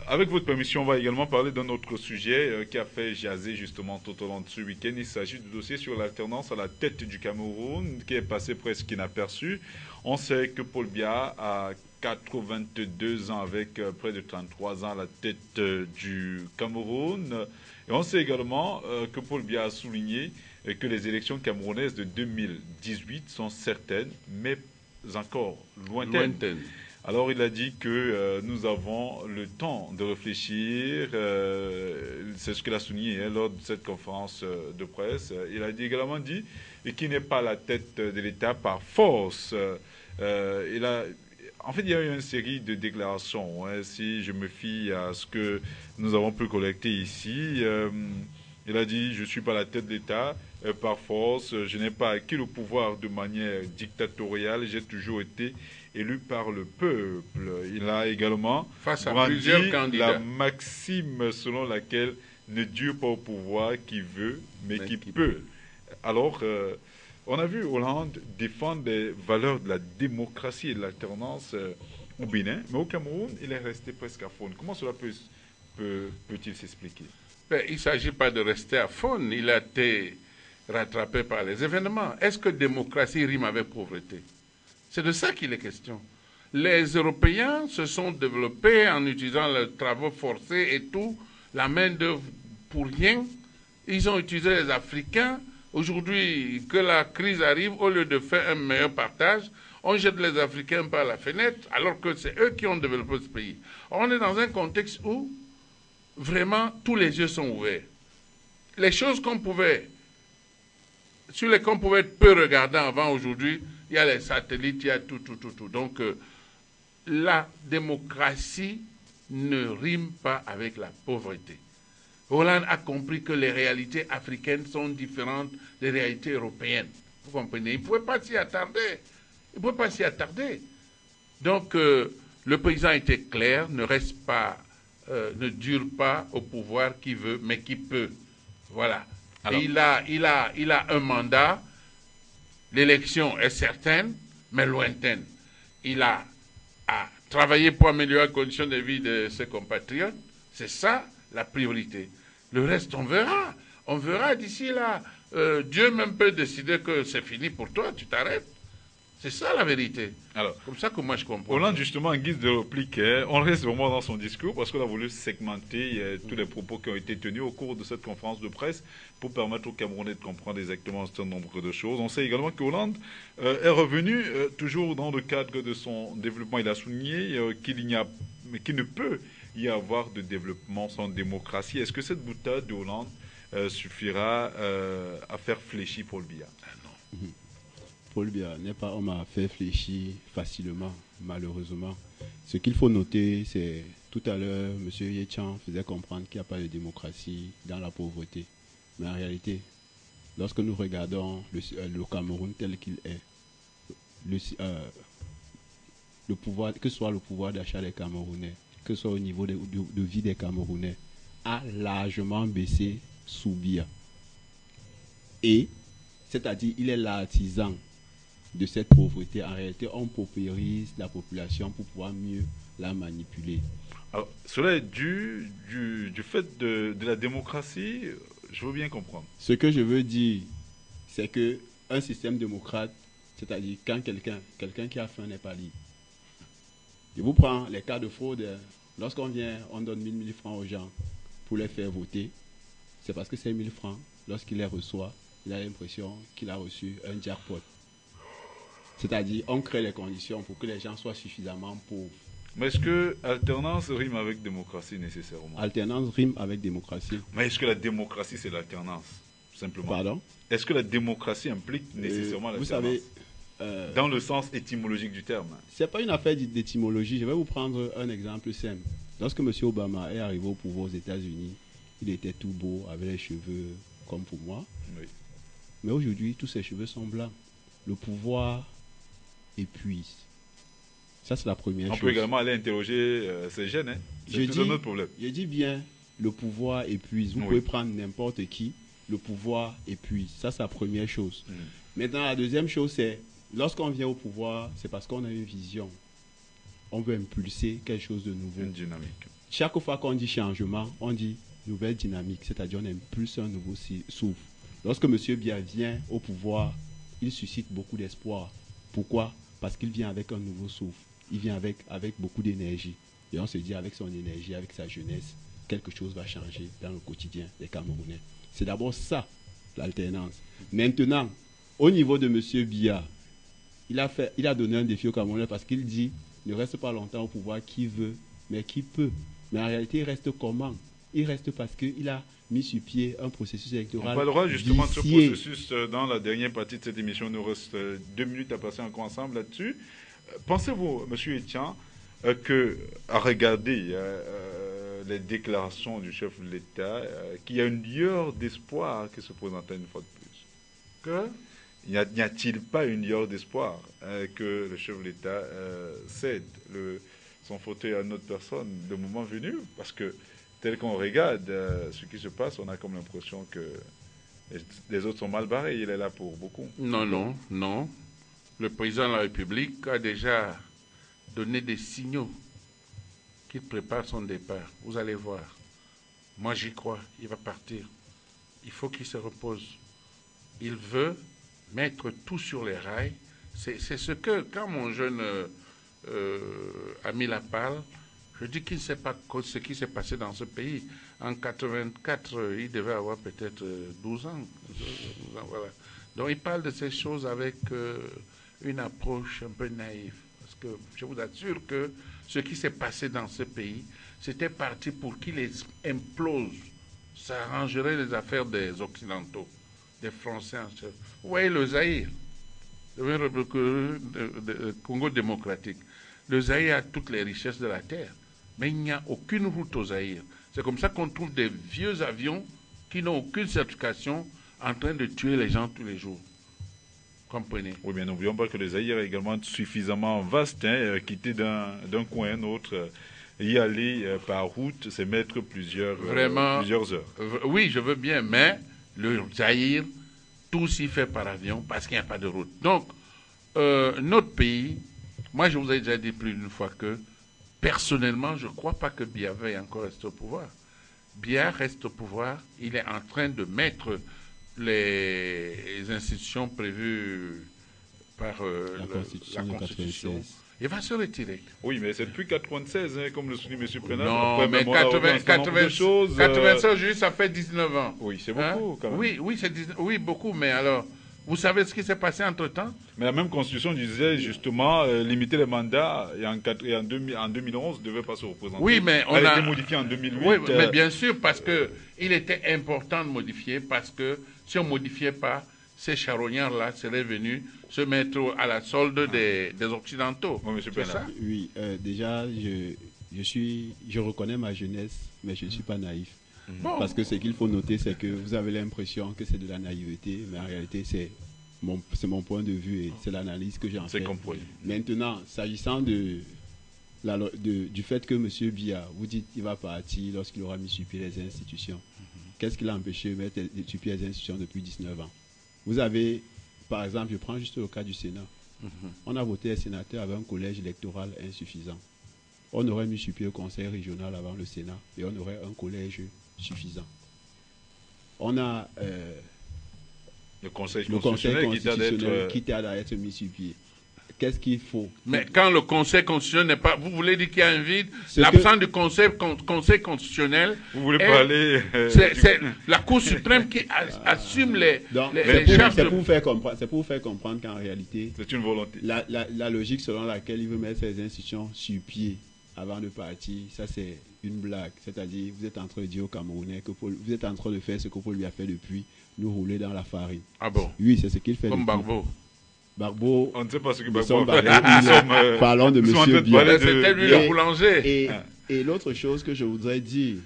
Avec votre permission, on va également parler d'un autre sujet qui a fait jaser justement tout au long de ce week-end. Il s'agit du dossier sur l'alternance à la tête du Cameroun qui est passé presque inaperçu. On sait que Paul Biya a 82 ans avec près de 33 ans à la tête du Cameroun. Et on sait également que Paul Biya a souligné que les élections camerounaises de 2018 sont certaines, mais encore lointaines. Alors il a dit que nous avons le temps de réfléchir, c'est ce qu'il a souligné lors de cette conférence de presse. Il a également dit qu'il n'est pas à la tête de l'État par force. En fait, il y a eu une série de déclarations. Si je me fie à ce que nous avons pu collecter ici, il a dit « Je ne suis pas à la tête de l'État par force, je n'ai pas acquis le pouvoir de manière dictatoriale, j'ai toujours été élu par le peuple. » Il a également brandi la maxime selon laquelle « Ne dure pas au pouvoir qui veut, mais qui peut. » Alors, on a vu Hollande défendre les valeurs de la démocratie et de l'alternance au Bénin, mais au Cameroun, il est resté presque à faune. Comment cela peut-il s'expliquer? Il ne s'agit pas de rester à faune, il a été rattrapé par les événements. Est-ce que démocratie rime avec pauvreté? C'est de ça qu'il est question. Les Européens se sont développés en utilisant les travaux forcés et tout, la main-d'œuvre pour rien. Ils ont utilisé les Africains. Aujourd'hui, que la crise arrive, au lieu de faire un meilleur partage, on jette les Africains par la fenêtre, alors que c'est eux qui ont développé ce pays. On est dans un contexte où, vraiment, tous les yeux sont ouverts. Les choses sur lesquelles on pouvait être peu regardant avant, aujourd'hui, il y a les satellites, il y a tout. Donc, la démocratie ne rime pas avec la pauvreté. Hollande a compris que les réalités africaines sont différentes des réalités européennes. Vous comprenez? Il ne pouvait pas s'y attarder. Donc, le président était clair, ne dure pas au pouvoir qui veut, mais qui peut. Voilà. Alors, et il a un mandat. L'élection est certaine, mais lointaine. Il a travaillé pour améliorer les conditions de vie de ses compatriotes. C'est ça la priorité. Le reste, on verra. On verra d'ici là. Dieu même peut décider que c'est fini pour toi, tu t'arrêtes. C'est ça la vérité. Alors, comme ça que moi je comprends. Hollande, justement, en guise de réplique, on reste vraiment dans son discours parce qu'on a voulu segmenter tous les propos qui ont été tenus au cours de cette conférence de presse pour permettre aux Camerounais de comprendre exactement un certain nombre de choses. On sait également que Hollande est revenu toujours dans le cadre de son développement. Il a souligné qu'il ne peut y avoir de développement sans démocratie. Est-ce que cette boutade de Hollande suffira à faire fléchir Paul Biya? Non. Paul Biya n'est pas homme à faire fléchir facilement, malheureusement. Ce qu'il faut noter, c'est tout à l'heure, M. Yechan faisait comprendre qu'il n'y a pas de démocratie dans la pauvreté. Mais en réalité, lorsque nous regardons le Cameroun tel qu'il est, le pouvoir, que ce soit le pouvoir d'achat des Camerounais, que ce soit au niveau de vie des Camerounais, a largement baissé sous Biya. Et, c'est-à-dire, il est l'artisan de cette pauvreté. En réalité, on paupérise la population pour pouvoir mieux la manipuler. Alors, cela est dû du fait de la démocratie, je veux bien comprendre. Ce que je veux dire, c'est qu'un système démocrate, c'est-à-dire quand quelqu'un qui a faim n'est pas libre. Je vous prends les cas de fraude. Lorsqu'on vient, on donne 1000 francs aux gens pour les faire voter. C'est parce que ces 1000 francs lorsqu'il les reçoit, il a l'impression qu'il a reçu un jackpot. C'est-à-dire, on crée les conditions pour que les gens soient suffisamment pauvres. Mais est-ce que alternance rime avec démocratie nécessairement? Alternance rime avec démocratie. Mais est-ce que la démocratie, c'est l'alternance? Simplement. Pardon? Est-ce que la démocratie implique nécessairement l'alternance? Vous savez... dans le sens étymologique du terme. Ce n'est pas une affaire d'étymologie. Je vais vous prendre un exemple simple. Lorsque M. Obama est arrivé au pouvoir aux États-Unis, il était tout beau, avec les cheveux comme pour moi. Oui. Mais aujourd'hui, tous ses cheveux sont blancs. Le pouvoir épuise. Ça, c'est la première chose. On peut également aller interroger ces jeunes. Hein. C'est tout un autre problème. Je dis bien, le pouvoir épuise. Vous pouvez prendre n'importe qui. Le pouvoir épuise. Ça, c'est la première chose. Maintenant, la deuxième chose, c'est lorsqu'on vient au pouvoir, c'est parce qu'on a une vision. On veut impulser quelque chose de nouveau. Une dynamique. Chaque fois qu'on dit changement, on dit nouvelle dynamique. C'est-à-dire on impulse un nouveau souffle. Lorsque M. Biya vient au pouvoir, il suscite beaucoup d'espoir. Pourquoi? Parce qu'il vient avec un nouveau souffle. Il vient avec beaucoup d'énergie. Et on se dit avec son énergie, avec sa jeunesse, quelque chose va changer dans le quotidien des Camerounais. C'est d'abord ça, l'alternance. Maintenant, au niveau de M. Biya, il a donné un défi aux Camerounais parce qu'il dit ne reste pas longtemps au pouvoir qui veut, mais qui peut. Mais en réalité, il reste comment? Il reste parce qu'il a mis sur pied un processus électoral. On parlera justement de ce processus dans la dernière partie de cette émission. Il nous reste 2 minutes à passer encore ensemble là-dessus. Pensez-vous, M. Etienne, à regarder les déclarations du chef de l'État, qu'il y a une lueur d'espoir qui se présentait une fois de plus? N'y a-t-il pas une lueur d'espoir que le chef de l'État cède son fauteuil à une autre personne le moment venu? Parce que tel qu'on regarde ce qui se passe, on a comme l'impression que les autres sont mal barrés. Il est là pour beaucoup. Non. Le président de la République a déjà donné des signaux qu'il prépare son départ. Vous allez voir. Moi, j'y crois. Il va partir. Il faut qu'il se repose. Il veut mettre tout sur les rails. C'est ce que, quand mon jeune ami la parle, je dis qu'il ne sait pas ce qui s'est passé dans ce pays. En 84, il devait avoir peut-être 12 ans. Voilà. Donc il parle de ces choses avec une approche un peu naïve. Parce que je vous assure que ce qui s'est passé dans ce pays, c'était parti pour qu'il implose. Ça arrangerait les affaires des Occidentaux, des Français en chef. Vous voyez le Zaïre, le Congo démocratique. Le Zaïre a toutes les richesses de la terre, mais il n'y a aucune route au Zaïre. C'est comme ça qu'on trouve des vieux avions qui n'ont aucune certification en train de tuer les gens tous les jours. Comprenez? Oui, mais n'oublions pas que le Zaïre est également suffisamment vaste, quitter d'un coin à un autre, y aller par route, c'est mettre plusieurs heures. Oui, je veux bien, mais le Zaïre, tout s'y fait par avion parce qu'il n'y a pas de route. Donc, notre pays, moi je vous ai déjà dit plus d'une fois que, personnellement, je ne crois pas que Biya veuille encore rester au pouvoir. Biya reste au pouvoir, il est en train de mettre les institutions prévues par la Constitution. Il va se retirer. Oui, mais c'est depuis 1996, comme le souligne M. Prenat. Non, mais 96, ça fait 19 ans. Oui, c'est beaucoup quand même. Oui, beaucoup, mais alors, vous savez ce qui s'est passé entre-temps? Mais la même Constitution disait justement limiter les mandats et en 2011 ne devait pas se représenter. Oui, mais elle a été modifiée en 2008. Oui, mais bien sûr, parce qu'il était important de modifier, parce que si on ne modifiait pas, ces charognards-là seraient venus se mettre à la solde des Occidentaux. Oui, monsieur Pena. Oui, déjà, je reconnais ma jeunesse, mais je ne suis pas naïf. Bon. Parce que ce qu'il faut noter, c'est que vous avez l'impression que c'est de la naïveté, mais en réalité, c'est mon point de vue et c'est l'analyse que j'en fais. Compris. Maintenant, s'agissant du fait que M. Biya, vous dites qu'il va partir lorsqu'il aura mis sur pied les institutions. Qu'est-ce qui l'a empêché de mettre sur pied les institutions depuis 19 ans? Vous avez, par exemple, je prends juste le cas du Sénat. On a voté les sénateurs avec un collège électoral insuffisant. On aurait mis sur pied le conseil régional avant le Sénat et on aurait un collège suffisant. On a le conseil constitutionnel qui tarde à être mis sur pied. qu'est-ce qu'il faut? Mais quand le Conseil constitutionnel n'est pas... Vous voulez dire qu'il y a un vide? Ce L'absence du Conseil constitutionnel... Vous voulez parler... C'est la Cour suprême qui assume les charges... C'est pour vous faire comprendre qu'en réalité... C'est une volonté. La logique selon laquelle il veut mettre ces institutions sur pied avant de partir, ça c'est une blague. C'est-à-dire, vous êtes en train de dire aux Camerounais que vous êtes en train de faire ce que Paul lui a fait depuis, nous rouler dans la farine. Ah bon? Oui, c'est ce qu'il fait. Comme Barbeau. Barbeau, On ne sait pas ce que Barbeau fait. Parlons de M. Biya. C'était lui le boulanger. Et l'autre chose que je voudrais dire,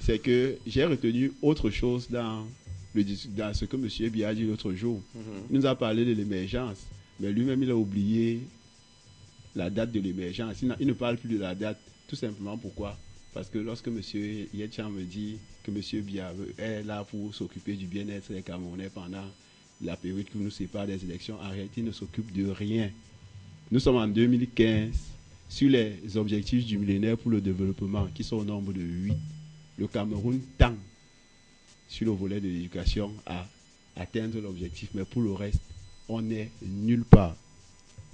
c'est que j'ai retenu autre chose dans ce que M. Biya a dit l'autre jour. Il nous a parlé de l'émergence, mais lui-même il a oublié la date de l'émergence. Il ne parle plus de la date, tout simplement pourquoi? Parce que lorsque M. Yetchan me dit que M. Biya est là pour s'occuper du bien-être des Camerounais pendant la période qui nous sépare des élections, en réalité, il ne s'occupe de rien. Nous sommes en 2015, sur les objectifs du millénaire pour le développement, qui sont au nombre de 8. Le Cameroun tend, sur le volet de l'éducation, à atteindre l'objectif, mais pour le reste, on n'est nulle part.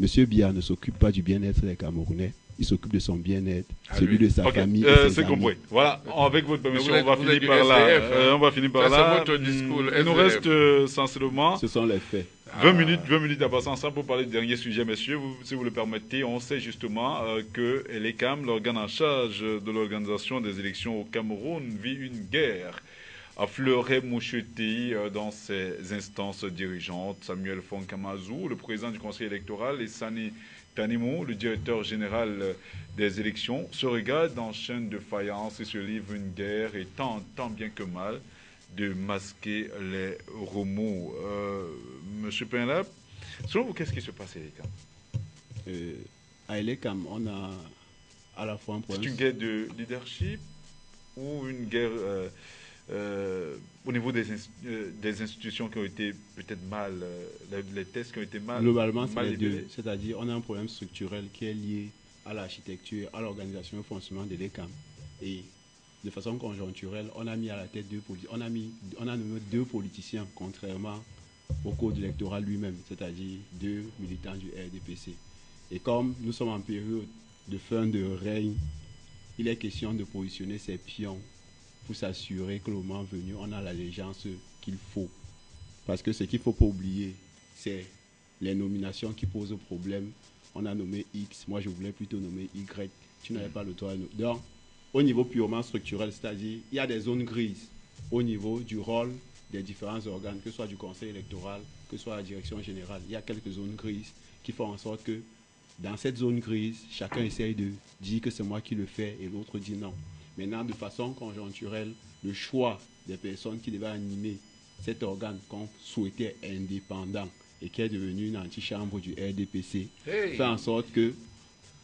M. Biya ne s'occupe pas du bien-être des Camerounais, il s'occupe de son bien-être, celui de sa famille. C'est compris. Voilà, avec votre permission, on va finir par là. On va finir par là. Il nous reste sensiblement... Ce sont les faits. 20 minutes à passer ensemble pour parler du dernier sujet, messieurs. Si vous le permettez, on sait justement que l'ECAM, l'organe en charge de l'organisation des élections au Cameroun, vit une guerre. Affleurait Moucheté dans ses instances dirigeantes. Samuel Fonkamazou, le président du conseil électoral, et Sani Tanimo, le directeur général des élections, se regardent en chaîne de faïence et se livrent une guerre et tant bien que mal de masquer les remous. Monsieur Pinlap, selon vous, qu'est-ce qui se passe à l'ECAM? À l'ECAM, on a à la fois un problème... C'est une guerre de leadership ou une guerre au niveau des institutions qui ont été peut-être mal... les tests qui ont été mal... Globalement, c'est les deux. C'est-à-dire, on a un problème structurel qui est lié à l'architecture, à l'organisation et au fonctionnement de l'ECAM. Et de façon conjoncturelle, on a mis à la tête on a nommé 2 politiciens, contrairement au code électoral lui-même, c'est-à-dire 2 militants du RDPC. Et comme nous sommes en période de fin de règne, il est question de positionner ces pions pour s'assurer que le moment venu, on a l'allégeance qu'il faut. Parce que ce qu'il ne faut pas oublier, c'est les nominations qui posent problème. On a nommé X, moi je voulais plutôt nommer Y. Tu n'avais pas le droit. Donc, au niveau purement structurel, c'est-à-dire, il y a des zones grises au niveau du rôle des différents organes, que ce soit du conseil électoral, que ce soit la direction générale. Il y a quelques zones grises qui font en sorte que dans cette zone grise, chacun essaye de dire que c'est moi qui le fais et l'autre dit non. Maintenant, de façon conjoncturelle, le choix des personnes qui devaient animer cet organe qu'on souhaitait indépendant et qui est devenu une antichambre du RDPC, fait en sorte que,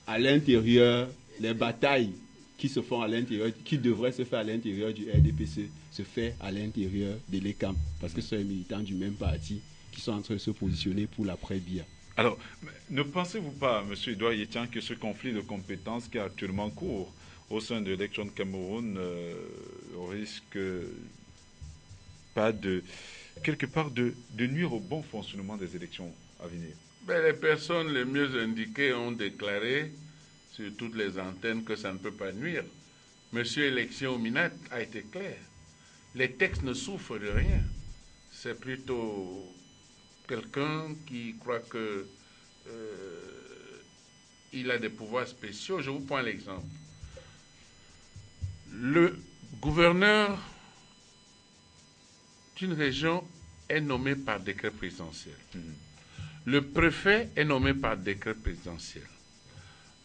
à l'intérieur, les batailles qui se font à l'intérieur, qui devraient se faire à l'intérieur du RDPC, se fait à l'intérieur de l'ECAM, parce que ce sont les militants du même parti qui sont en train de se positionner pour l'après-Biya. Alors, ne pensez-vous pas, M. Edouard Yetchan, que ce conflit de compétences qui est actuellement court au sein de Election Cameroun risque pas quelque part de nuire au bon fonctionnement des élections à venir? Les personnes les mieux indiquées ont déclaré sur toutes les antennes que ça ne peut pas nuire. Monsieur Élection Minat a été clair. Les textes ne souffrent de rien. C'est plutôt quelqu'un qui croit que il a des pouvoirs spéciaux. Je vous prends l'exemple. Le gouverneur d'une région est nommé par décret présidentiel. Le préfet est nommé par décret présidentiel.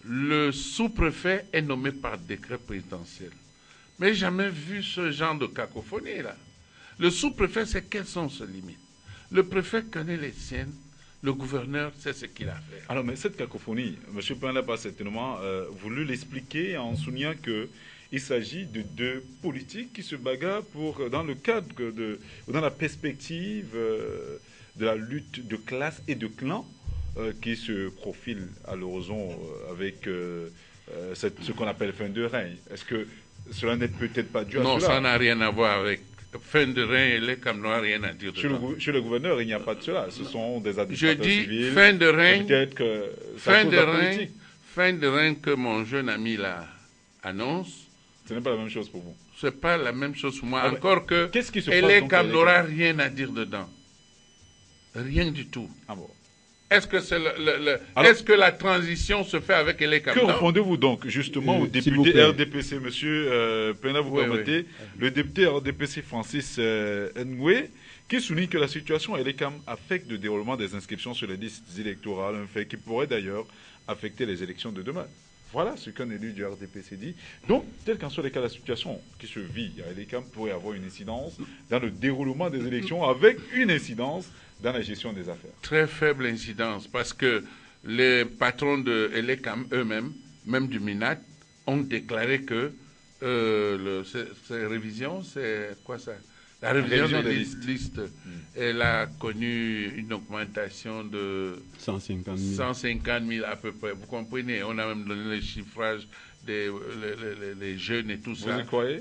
Le sous-préfet est nommé par décret présidentiel. Mais j'ai jamais vu ce genre de cacophonie là. Le sous-préfet sait quelles sont ses limites. Le préfet connaît les siennes. Le gouverneur sait ce qu'il a fait. Alors, mais cette cacophonie, M. Pinlap a certainement voulu l'expliquer en soulignant qu'il s'agit de 2 politiques qui se bagarrent dans le cadre dans la perspective de la lutte de classe et de clan qui se profile à l'horizon avec ce qu'on appelle fin de règne. Est-ce que cela n'est peut-être pas dû à cela? Non, ça n'a rien à voir avec fin de règne, Elecam n'aura rien à dire dedans. Chez le gouverneur, il n'y a pas de cela. Ce sont des administrateurs civils. Je dis fin de règne. Peut-être que ça cause la politique. Fin de règne que mon jeune ami là annonce. Ce n'est pas la même chose pour vous. C'est pas la même chose pour moi. Ah, encore que Elecam n'aura rien à dire dedans. Rien du tout. Ah bon. Est-ce que, est-ce que la transition se fait avec Elecam? Que répondez-vous donc justement au député RDPC, monsieur Pena, vous permettez, le député RDPC Francis Ngwe, qui souligne que la situation à Elecam affecte le déroulement des inscriptions sur les listes électorales, un fait qui pourrait d'ailleurs affecter les élections de demain. Voilà ce qu'un élu du RDPC dit. Donc, tel qu'en soit les cas, la situation qui se vit à Elecam pourrait avoir une incidence dans le déroulement des élections avec une incidence dans la gestion des affaires. Très faible incidence, parce que les patrons de Elecam eux-mêmes, même du MINAT, ont déclaré que ces révisions, c'est quoi ça? La révision des listes, elle a connu une augmentation de 150 000. 150 000 à peu près. Vous comprenez, on a même donné les chiffrages des les jeunes et tout ça. Vous y croyez?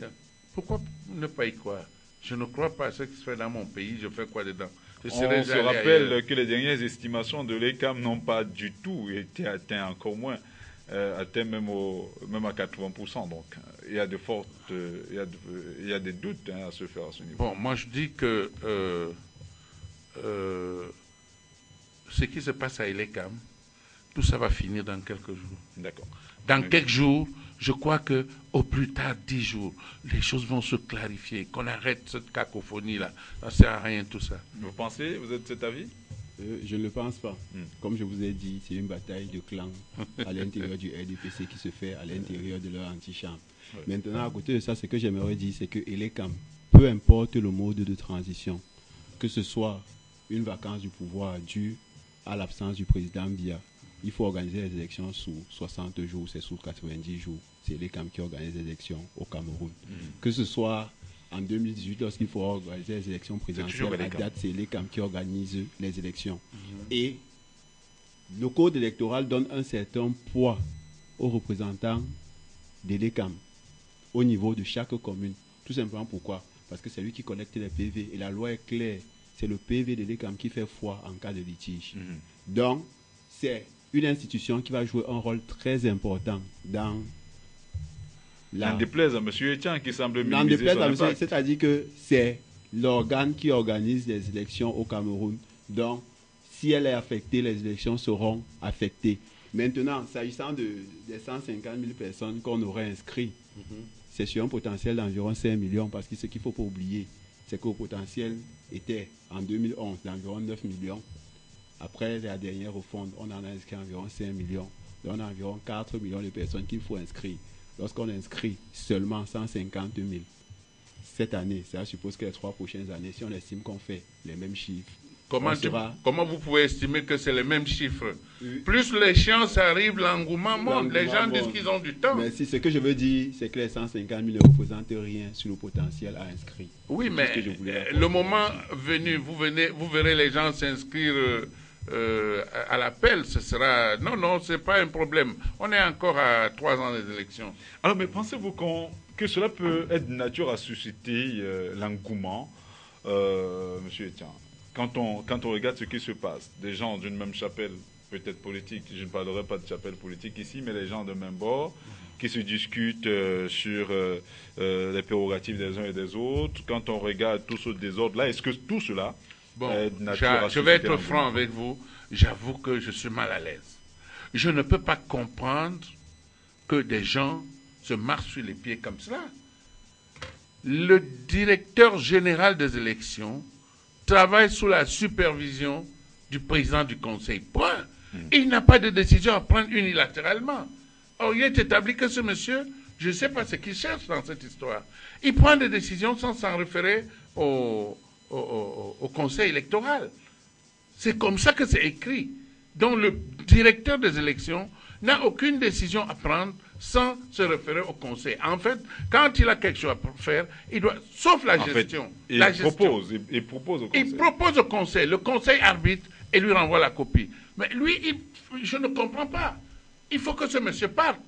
Pourquoi ne pas y croire? Je ne crois pas à ce qui se fait dans mon pays. Je fais quoi dedans? On se rappelle que les dernières estimations de l'ECAM n'ont pas du tout été atteintes, encore moins, atteintes même à 80%. Donc, il y a il y a des doutes à se faire à ce niveau. Bon, moi je dis que ce qui se passe à l'ECAM, tout ça va finir dans quelques jours. D'accord. Dans quelques jours, je crois que au plus tard 10 jours, les choses vont se clarifier, qu'on arrête cette cacophonie-là. Ça ne sert à rien tout ça. Vous pensez, vous êtes de cet avis? Je ne le pense pas. Comme je vous ai dit, c'est une bataille de clans à l'intérieur du RDPC qui se fait à l'intérieur de leur antichambre. Ouais. Maintenant, à côté de ça, ce que j'aimerais dire, c'est que Elecam, peu importe le mode de transition, que ce soit une vacance du pouvoir due à l'absence du président Biya, il faut organiser les élections sous 60 jours, c'est sous 90 jours. C'est Elecam qui organise les élections au Cameroun. Que ce soit en 2018, lorsqu'il faut organiser les élections présidentielles, à date, c'est Elecam qui organise les élections. Et le code électoral donne un certain poids aux représentants d'Elecam au niveau de chaque commune. Tout simplement pourquoi? Parce que c'est lui qui collecte les PV. Et la loi est claire. C'est le PV d'Elecam qui fait foi en cas de litige. Donc, c'est une institution qui va jouer un rôle très important dans la... N'en déplaise à M. Etienne qui semble minimiser son impact. C'est-à-dire que c'est l'organe qui organise les élections au Cameroun. Donc, si elle est affectée, les élections seront affectées. Maintenant, s'agissant des 150 000 personnes qu'on aurait inscrites, c'est sur un potentiel d'environ 5 millions, parce que ce qu'il ne faut pas oublier, c'est qu'au potentiel était en 2011 d'environ 9 millions. Après la dernière refonte, on en a inscrit environ 5 millions. Donc on a environ 4 millions de personnes qu'il faut inscrire. Lorsqu'on inscrit seulement 150 000 cette année, ça suppose que les 3 prochaines années, si on estime qu'on fait les mêmes chiffres, comment vous pouvez estimer que c'est les mêmes chiffres? Plus l'échéance arrive, l'engouement monte. Les gens disent qu'ils ont du temps. Mais si ce que je veux dire, c'est que les 150 000 ne représentent rien sur le potentiel à inscrire. Oui, mais le moment venu, vous verrez les gens s'inscrire à l'appel. Ce sera... Non, ce n'est pas un problème. On est encore à 3 ans des élections. Alors, mais pensez-vous que cela peut être de nature à susciter l'engouement, Monsieur Etienne? Quand on regarde ce qui se passe, des gens d'une même chapelle, peut-être politique, je ne parlerai pas de chapelle politique ici, mais les gens de même bord, qui se discutent sur les prérogatives des uns et des autres, quand on regarde tout ce désordre-là, est-ce que tout cela est de nature à susciter je vais être franc avec vous, j'avoue que je suis mal à l'aise. Je ne peux pas comprendre que des gens se marchent sur les pieds comme cela. Le directeur général des élections travaille sous la supervision du président du conseil. Point. Il n'a pas de décision à prendre unilatéralement. Or, il est établi que ce monsieur, je ne sais pas ce qu'il cherche dans cette histoire. Il prend des décisions sans s'en référer au conseil électoral. C'est comme ça que c'est écrit. Donc, le directeur des élections n'a aucune décision à prendre sans se référer au conseil. En fait, quand il a quelque chose à faire, il doit, sauf la gestion. Il propose au conseil. Il propose au conseil. Le conseil arbitre et lui renvoie la copie. Mais lui, je ne comprends pas. Il faut que ce monsieur parte.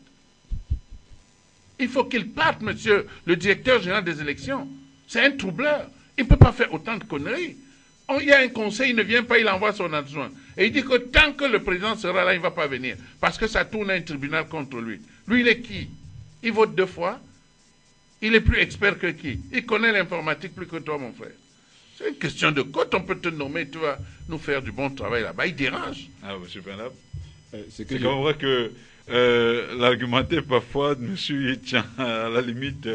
Il faut qu'il parte, monsieur le directeur général des élections. C'est un troubleur. Il ne peut pas faire autant de conneries. Il y a un conseil, il ne vient pas, il envoie son adjoint. Et il dit que tant que le président sera là, il ne va pas venir. Parce que ça tourne à un tribunal contre lui. Lui, il est qui? Il vote 2 fois. Il est plus expert que qui? Il connaît l'informatique plus que toi, mon frère. C'est une question de quand on peut te nommer, tu vas nous faire du bon travail là-bas. Il dérange. Ah, M. Benab, c'est c'est comme vrai que l'argumentaire parfois de M. tient à la limite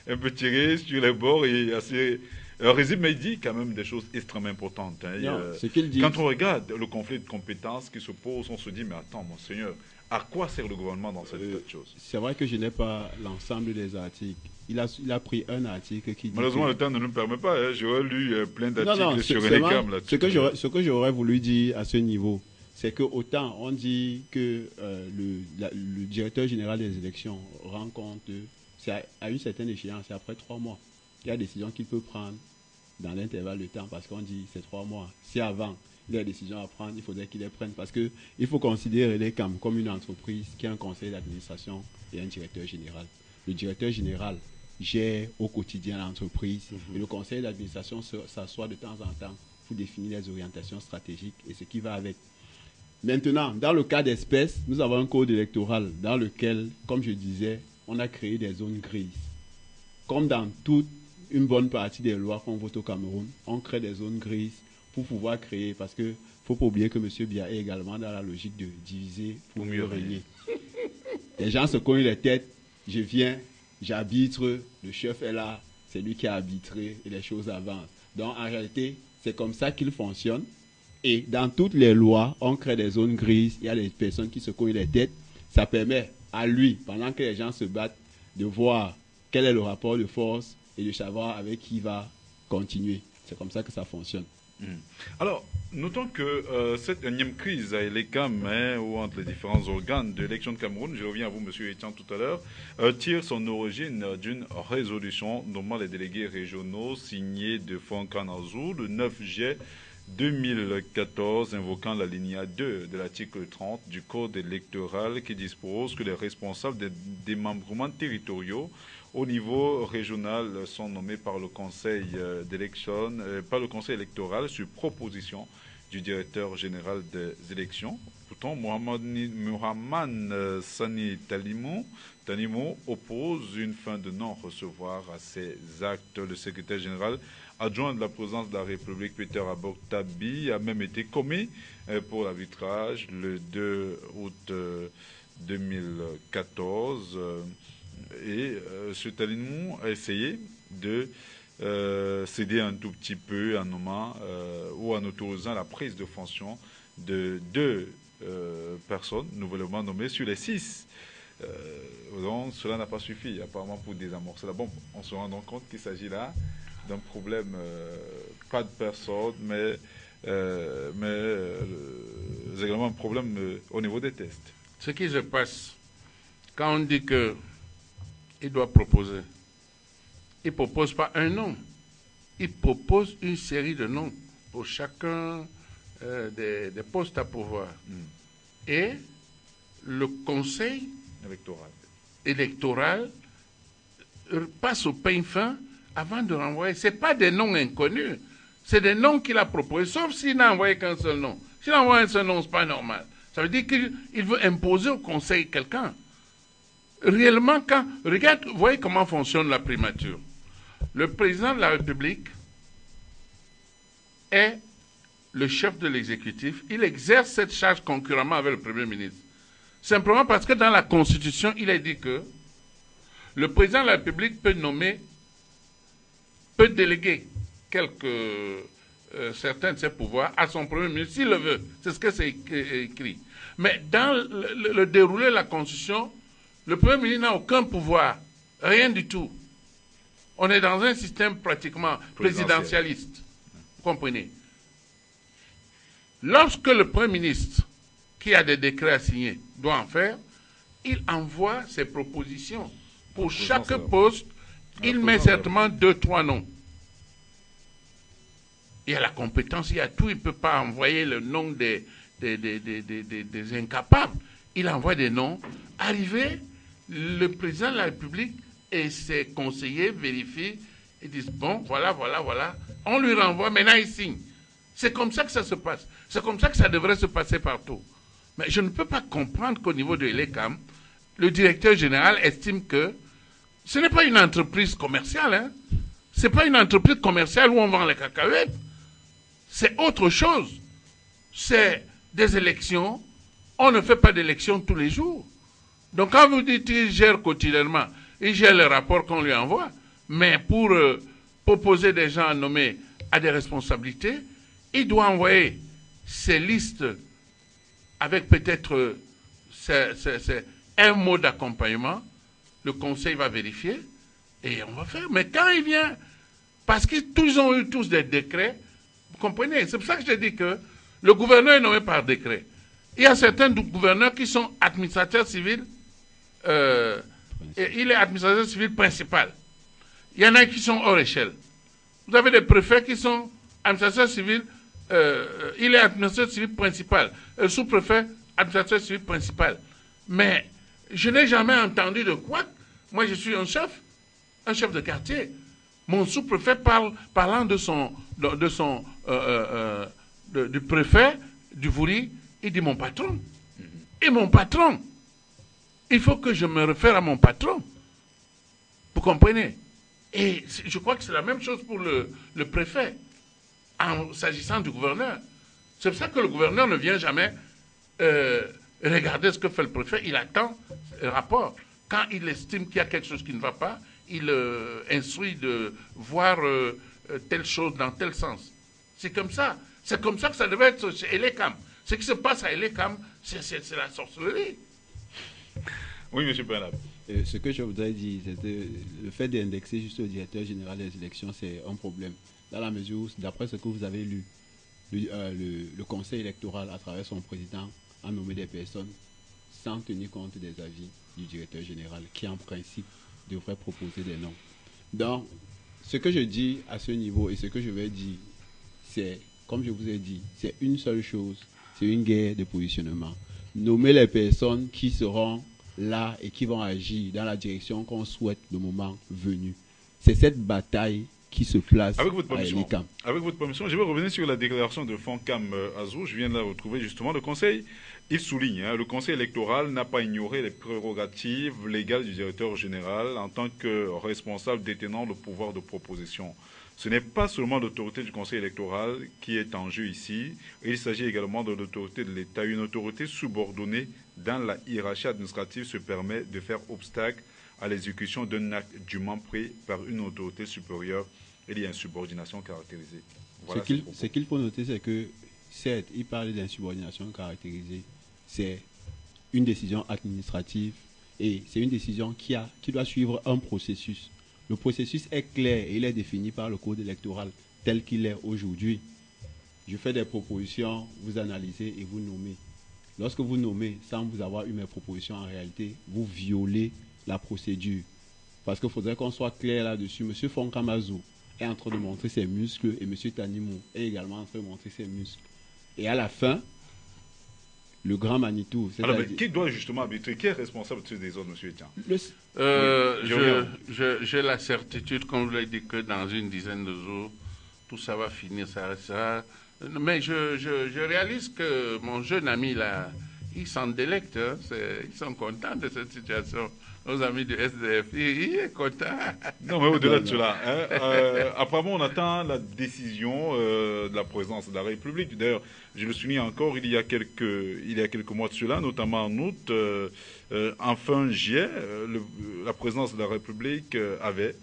un peu tiré sur les bords et assez... Résime, il dit quand même des choses extrêmement importantes. Hein. Non, ce qu'il dit... Quand on regarde le conflit de compétences qui se pose, on se dit, mais attends, monseigneur, à quoi sert le gouvernement dans cette chose? C'est vrai que je n'ai pas l'ensemble des articles. Il a pris un article qui dit... Malheureusement, le temps ne nous permet pas. Hein. J'aurais lu plein d'articles sur Renécam là-dessus. Ce que j'aurais voulu dire à ce niveau, c'est que autant on dit que le directeur général des élections rend compte, c'est à une certaine échéance, c'est après 3 mois. Il y a des décisions qu'il peut prendre dans l'intervalle de temps parce qu'on dit c'est 3 mois. Si avant, il y a des décisions à prendre, il faudrait qu'il les prenne parce qu'il faut considérer les CAM comme une entreprise qui a un conseil d'administration et un directeur général. Le directeur général gère au quotidien l'entreprise et le conseil d'administration s'assoit de temps en temps pour définir les orientations stratégiques et ce qui va avec. Maintenant, dans le cas d'espèce, nous avons un code électoral dans lequel, comme je disais, on a créé des zones grises. Comme dans toute une bonne partie des lois qu'on vote au Cameroun, on crée des zones grises pour pouvoir créer, parce qu'il ne faut pas oublier que M. Biya est également dans la logique de diviser pour mieux régner. Les gens se cognent les têtes, je viens, j'arbitre, le chef est là, c'est lui qui a arbitré et les choses avancent. Donc en réalité, c'est comme ça qu'il fonctionne. Et dans toutes les lois, on crée des zones grises, il y a des personnes qui se cognent les têtes. Ça permet à lui, pendant que les gens se battent, de voir quel est le rapport de force et de savoir avec qui il va continuer. C'est comme ça que ça fonctionne. Alors, notons que cette énième crise à l'ECAM, ou entre les différents organes de l'élection de Cameroun, je reviens à vous, M. Etienne, tout à l'heure, tire son origine d'une résolution nommant les délégués régionaux signée de Fonkan Azou le 9 juillet 2014, invoquant la ligne 2 de l'article 30 du Code électoral qui dispose que les responsables des démembrements territoriaux au niveau régional sont nommés par le Conseil d'élection, par le Conseil électoral sur proposition du directeur général des élections. Pourtant, Mohamed Sani Tanimo oppose une fin de non-recevoir à ces actes. Le secrétaire général adjoint de la présidence de la République, Peter Abok-Tabi, a même été commis pour l'arbitrage le 2 août 2014. Et ce Talimou a essayé de céder un tout petit peu en nommant ou en autorisant la prise de fonction de 2 personnes nouvellement nommées sur les 6. Donc cela n'a pas suffi apparemment pour désamorcer la bombe. On se rend donc compte qu'il s'agit là d'un problème, pas de personne, mais également un problème au niveau des tests. Ce qui se passe, quand on dit qu'il doit proposer, il ne propose pas un nom, il propose une série de noms pour chacun des postes à pouvoir. Et le conseil électoral passe au peigne fin avant de renvoyer. Ce n'est pas des noms inconnus, c'est des noms qu'il a proposés, sauf s'il n'a envoyé qu'un seul nom. S'il a envoyé un seul nom, ce n'est pas normal. Ça veut dire qu'il veut imposer au conseil quelqu'un. Réellement, regarde, vous voyez comment fonctionne la primature. Le président de la République est le chef de l'exécutif. Il exerce cette charge concurremment avec le Premier ministre. Simplement parce que dans la Constitution, il est dit que le président de la République peut déléguer certains de ses pouvoirs à son Premier ministre s'il le veut. C'est ce que c'est écrit. Mais dans le déroulé de la Constitution, le Premier ministre n'a aucun pouvoir, rien du tout. On est dans un système pratiquement présidentialiste. Vous comprenez? Lorsque le Premier ministre, qui a des décrets à signer, doit en faire, il envoie ses propositions. Pour chaque poste, il met certainement 2-3 noms. Il y a la compétence, il y a tout. Il ne peut pas envoyer le nom des incapables. Il envoie des noms. Arrivé, le président de la République et ses conseillers vérifient Ils disent, bon, voilà. On lui renvoie, maintenant il signe. C'est comme ça que ça se passe. C'est comme ça que ça devrait se passer partout. Mais je ne peux pas comprendre qu'au niveau de l'ECAM, le directeur général estime que ce n'est pas une entreprise commerciale. Hein. Ce n'est pas une entreprise commerciale où on vend les cacahuètes. C'est autre chose. C'est des élections. On ne fait pas d'élections tous les jours. Donc quand vous dites qu'il gère quotidiennement, il gère les rapports qu'on lui envoie. Mais pour proposer des gens à nommer à des responsabilités, il doit envoyer ces listes avec peut-être un mot d'accompagnement. Le conseil va vérifier et on va faire. Mais quand il vient, parce qu'ils ont eu tous des décrets, vous comprenez, c'est pour ça que je dis que le gouverneur est nommé par décret. Il y a certains gouverneurs qui sont administrateurs civils, et il est administrateur civil principal. Il y en a qui sont hors échelle. Vous avez des préfets qui sont administrateurs civils, il est administrateur civil principal. Le sous-préfet, administrateur civil principal. Mais je n'ai jamais entendu de quoi. Moi, je suis un chef de quartier. Mon sous-préfet parlant du préfet du Vouri, il dit mon patron. Et mon patron, il faut que je me réfère à mon patron. Vous comprenez? Et je crois que c'est la même chose pour le préfet, s'agissant du gouverneur. C'est pour ça que le gouverneur ne vient jamais regarder ce que fait le préfet. Il attend le rapport. Quand il estime qu'il y a quelque chose qui ne va pas, il instruit de voir telle chose dans tel sens. C'est comme ça. C'est comme ça que ça devait être chez Elecam. Ce qui se passe à Elecam, c'est la sorcellerie. Oui, M. Bernard. Ce que je voudrais dire, c'était le fait d'indexer juste le directeur général des élections, c'est un problème. Dans la mesure où, d'après ce que vous avez lu, le conseil électoral, à travers son président, a nommé des personnes sans tenir compte des avis du directeur général, qui en principe devrait proposer des noms. Donc, ce que je dis à ce niveau et ce que je vais dire, c'est, comme je vous ai dit, c'est une seule chose, c'est une guerre de positionnement. Nommer les personnes qui seront là et qui vont agir dans la direction qu'on souhaite le moment venu. C'est cette bataille qui se place avec votre à permission. Elecam. Avec votre permission, je vais revenir sur la déclaration de Foncam Azou. Je viens de la retrouver justement. Le Conseil, il souligne, le Conseil électoral n'a pas ignoré les prérogatives légales du directeur général en tant que responsable détenant le pouvoir de proposition. Ce n'est pas seulement l'autorité du Conseil électoral qui est en jeu ici. Il s'agit également de l'autorité de l'État. Une autorité subordonnée dans la hiérarchie administrative se permet de faire obstacle à l'exécution d'un acte dûment pris par une autorité supérieure. Il y a une subordination caractérisée. Voilà ce qu'il faut noter, c'est que, certes, il parle d'insubordination caractérisée. C'est une décision administrative et c'est une décision qui doit suivre un processus. Le processus est clair et il est défini par le code électoral tel qu'il est aujourd'hui. Je fais des propositions, vous analysez et vous nommez. Lorsque vous nommez sans vous avoir eu mes propositions, en réalité, vous violez la procédure. Parce qu'il faudrait qu'on soit clair là-dessus. M. Foncam Azou est en train de montrer ses muscles et M. Tanimou est également en train de montrer ses muscles. Et à la fin, le grand Manitou... Alors, mais qui doit justement arbitrer? Qui est responsable de ce désordre, M. Etienne? J'ai la certitude, comme je l'ai dit, que dans une dizaine de jours, tout ça va finir, ça restera. Mais je réalise que mon jeune ami, là, ils s'en délectent, hein, ils sont contents de cette situation. Nos amis du SDF, il est content. Non, mais au-delà de cela, apparemment, on attend la décision de la présidence de la République. D'ailleurs, je le souligne encore, il y a quelques mois de cela, notamment en août, en fin juillet, la présidence de la République avait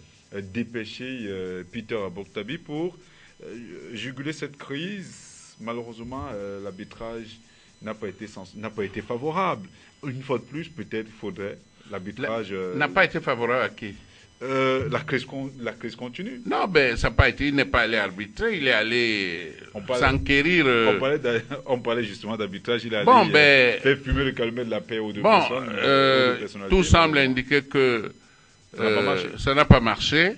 dépêché Peter Aboktabi pour juguler cette crise. Malheureusement, l'arbitrage n'a pas été favorable. Une fois de plus, peut-être faudrait l'arbitrage... n'a pas été favorable à qui? La crise continue. Non, ben, ça n'a pas été... Il n'est pas allé arbitrer, il est allé s'enquérir... On parlait justement d'arbitrage, il est allé faire fumer le calumet de la paix aux deux personnes. Tout semble indiquer que ça n'a pas marché.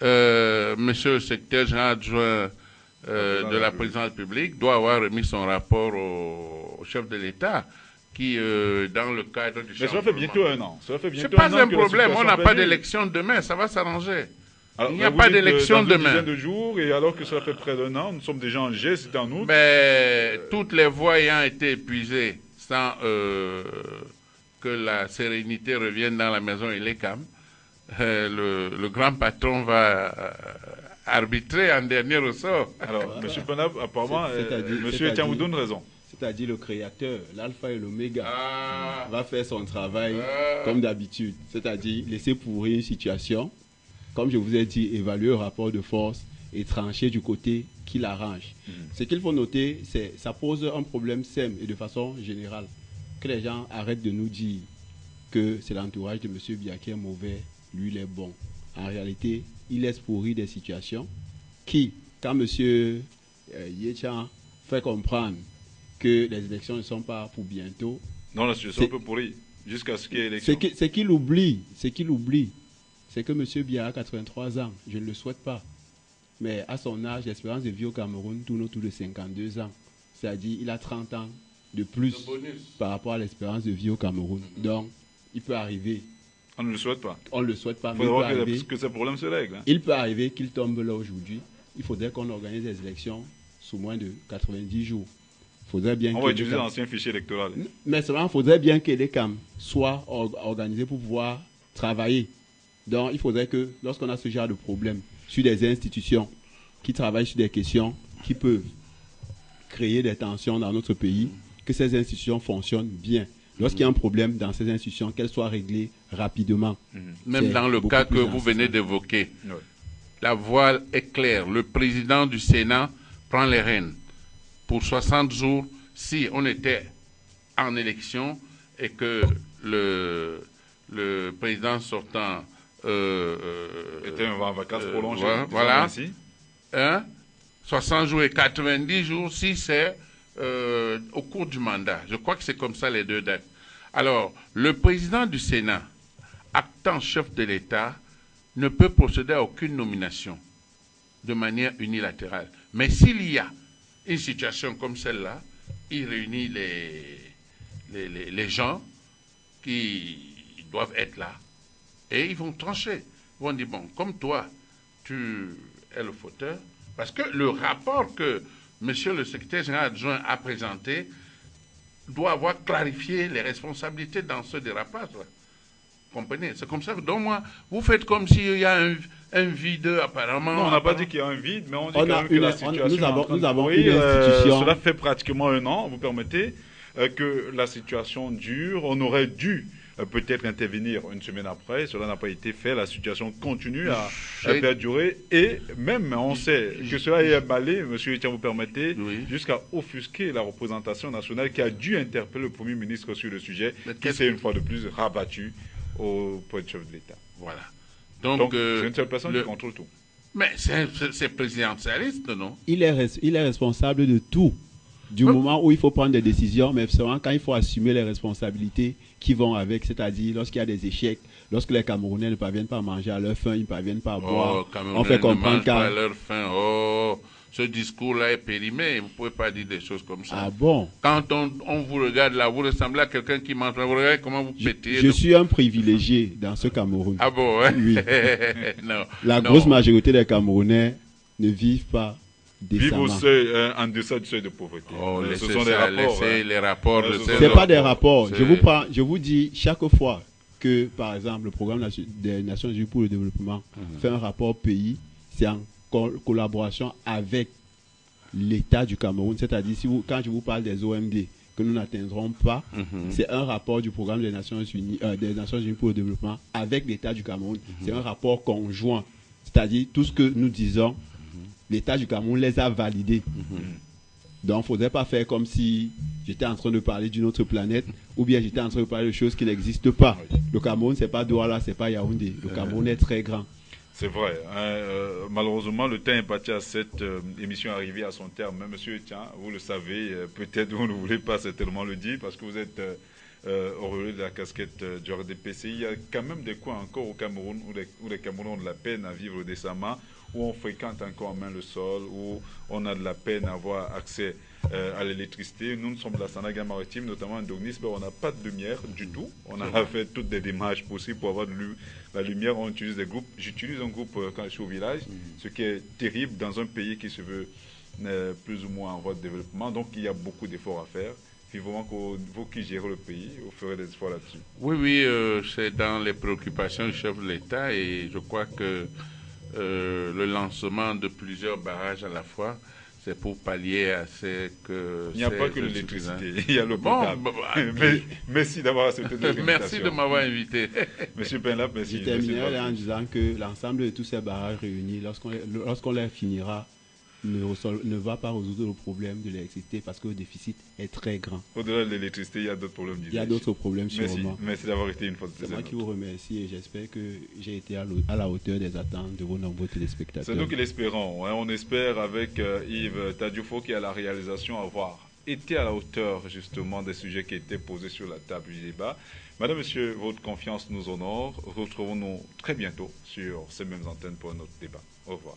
Monsieur le secrétaire général adjoint de la présidence publique doit avoir remis son rapport au chef de l'État qui, dans le cadre du... Mais ça fait bientôt un an. C'est pas un problème, on n'a pas d'élection demain, ça va s'arranger. Alors, Il n'y a vous pas dites, d'élection dans une demain. dizaine de jours, et alors que cela fait près d'un an, nous sommes déjà en juillet, c'est en août. Mais toutes les voies ayant été épuisées sans que la sérénité revienne dans la maison et les calme, le grand patron va arbitrer en dernier ressort. Alors, M. Penab, apparemment, M. Etienne vous donne raison. C'est-à-dire le créateur, l'alpha et l'oméga, Ah. va faire son travail comme d'habitude. C'est-à-dire laisser pourrir une situation, comme je vous ai dit, évaluer le rapport de force et trancher du côté qui l'arrange. Ce qu'il faut noter, c'est ça pose un problème simple et de façon générale. Que les gens arrêtent de nous dire que c'est l'entourage de M. Biya qui est mauvais, lui il est bon. En réalité, il laisse pourrir des situations qui, quand M. Yechan fait comprendre que les élections ne sont pas pour bientôt. Non, la situation peut pourrir jusqu'à ce qu'il y ait élection. Ce qu'il oublie, c'est que M. Biya a 83 ans. Je ne le souhaite pas. Mais à son âge, l'espérance de vie au Cameroun tourne autour de 52 ans. C'est-à-dire qu'il a 30 ans de plus par rapport à l'espérance de vie au Cameroun. Donc, il peut arriver. On ne le souhaite pas. On ne le souhaite pas. Il faudra que ces problèmes se règlent. Hein. Il peut arriver qu'il tombe là aujourd'hui. Il faudrait qu'on organise des élections sous moins de 90 jours. Faudrait bien on va utiliser l'ancien fichier électoral. Mais seulement, il faudrait bien que les CAM soient organisés pour pouvoir travailler. Donc, il faudrait que, lorsqu'on a ce genre de problème sur des institutions qui travaillent sur des questions qui peuvent créer des tensions dans notre pays, que ces institutions fonctionnent bien. Lorsqu'il y a un problème dans ces institutions, qu'elles soient réglées rapidement. Même dans le cas que vous venez d'évoquer, la voie est claire. Le président du Sénat prend les rênes. Pour 60 jours, si on était en élection et que le président sortant était en vacances prolongées, voilà, 60 jours et 90 jours si c'est au cours du mandat. Je crois que c'est comme ça les deux dates. Alors, le président du Sénat, actant chef de l'État, ne peut procéder à aucune nomination de manière unilatérale. Mais s'il y a une situation comme celle-là, il réunit les gens qui doivent être là et ils vont trancher. Ils vont dire, bon, comme toi, tu es le fauteur, parce que le rapport que monsieur le secrétaire général adjoint a présenté doit avoir clarifié les responsabilités dans ce dérapage-là. Comprenez? C'est comme ça. Donc moi, vous faites comme s'il y a un vide apparemment. Non, on n'a pas dit qu'il y a un vide, mais on dit que la situation nous avons une institution. Cela fait pratiquement un an, vous permettez, que la situation dure. On aurait dû peut-être intervenir une semaine après. Cela n'a pas été fait. La situation continue à perdurer. Et même, on sait que cela est emballé, monsieur Etienne, vous permettez, jusqu'à offusquer la représentation nationale qui a dû interpeller le Premier ministre sur le sujet, qui s'est une fois de plus rabattu au point de chef de l'État. Voilà. Donc c'est une seule personne qui contrôle tout. Mais c'est présidentialiste, non? Il est responsable de tout. Du moment où il faut prendre des décisions, mais seulement quand il faut assumer les responsabilités qui vont avec, c'est-à-dire lorsqu'il y a des échecs, lorsque les Camerounais ne parviennent pas à manger à leur faim, ils ne parviennent pas à boire. On fait comprendre qu'à leur faim. Ce discours-là est périmé. Vous ne pouvez pas dire des choses comme ça. Ah bon? Quand on vous regarde là, vous ressemblez à quelqu'un qui mange. Vous regardez comment vous pétez. Je suis un privilégié dans ce Cameroun. Ah bon, hein? Oui. Non, la grosse majorité des Camerounais ne vivent pas décemment. Vivent en deçà du seuil de pauvreté. Ce sont des rapports. Les rapports c'est pas des rapports. Je vous dis chaque fois que, par exemple, le programme des Nations Unies pour le développement fait un rapport pays, c'est en collaboration avec l'État du Cameroun. C'est-à-dire, quand je vous parle des OMD que nous n'atteindrons pas, c'est un rapport du programme des Nations Unies pour le développement avec l'État du Cameroun. C'est un rapport conjoint. C'est-à-dire, tout ce que nous disons, l'État du Cameroun les a validés. Donc, il ne faudrait pas faire comme si j'étais en train de parler d'une autre planète ou bien j'étais en train de parler de choses qui n'existent pas. Le Cameroun, ce n'est pas Douala, ce n'est pas Yaoundé. Le Cameroun est très grand. C'est vrai. Malheureusement, le temps est parti à cette émission arrivée à son terme. Mais monsieur Etienne, vous le savez, peut-être vous ne voulez pas certainement le dire parce que vous êtes au relais de la casquette du RDPC. Il y a quand même des coins encore au Cameroun où les Camerounais ont de la peine à vivre décemment, où on fréquente encore en main le sol, où on a de la peine à avoir accès à l'électricité. Nous sommes de la Sanaga maritime, notamment en Dognis, on n'a pas de lumière du tout. On a fait toutes les démarches possibles pour avoir la lumière. On utilise des groupes. J'utilise un groupe quand je suis au village, ce qui est terrible dans un pays qui se veut plus ou moins en voie de développement. Donc il y a beaucoup d'efforts à faire. Puis vraiment que vous qui gérez le pays, vous ferez des efforts là-dessus. Oui, oui, c'est dans les préoccupations du chef de l'État et je crois que le lancement de plusieurs barrages à la fois, c'est pour pallier à ce que... Il n'y a pas que l'électricité, il y a le potable. Merci d'avoir accepté de l'invitation. Merci de m'avoir invité. Monsieur Penlap, merci. Je terminerai en disant que l'ensemble de tous ces barrages réunis, lorsqu'on les finira, ne va pas résoudre le problème de l'électricité parce que le déficit est très grand. Au-delà de l'électricité, il y a d'autres problèmes. Il y a d'autres problèmes sûrement. Merci d'avoir été une fois de plus. C'est moi qui vous remercie et j'espère que j'ai été à la hauteur des attentes de vos nombreux téléspectateurs. C'est nous qui l'espérons. On espère avec Yves Tadioufo qui est à la réalisation avoir été à la hauteur justement des sujets qui étaient posés sur la table du débat. Madame, Monsieur, votre confiance nous honore. Retrouvons-nous très bientôt sur ces mêmes antennes pour un autre débat. Au revoir.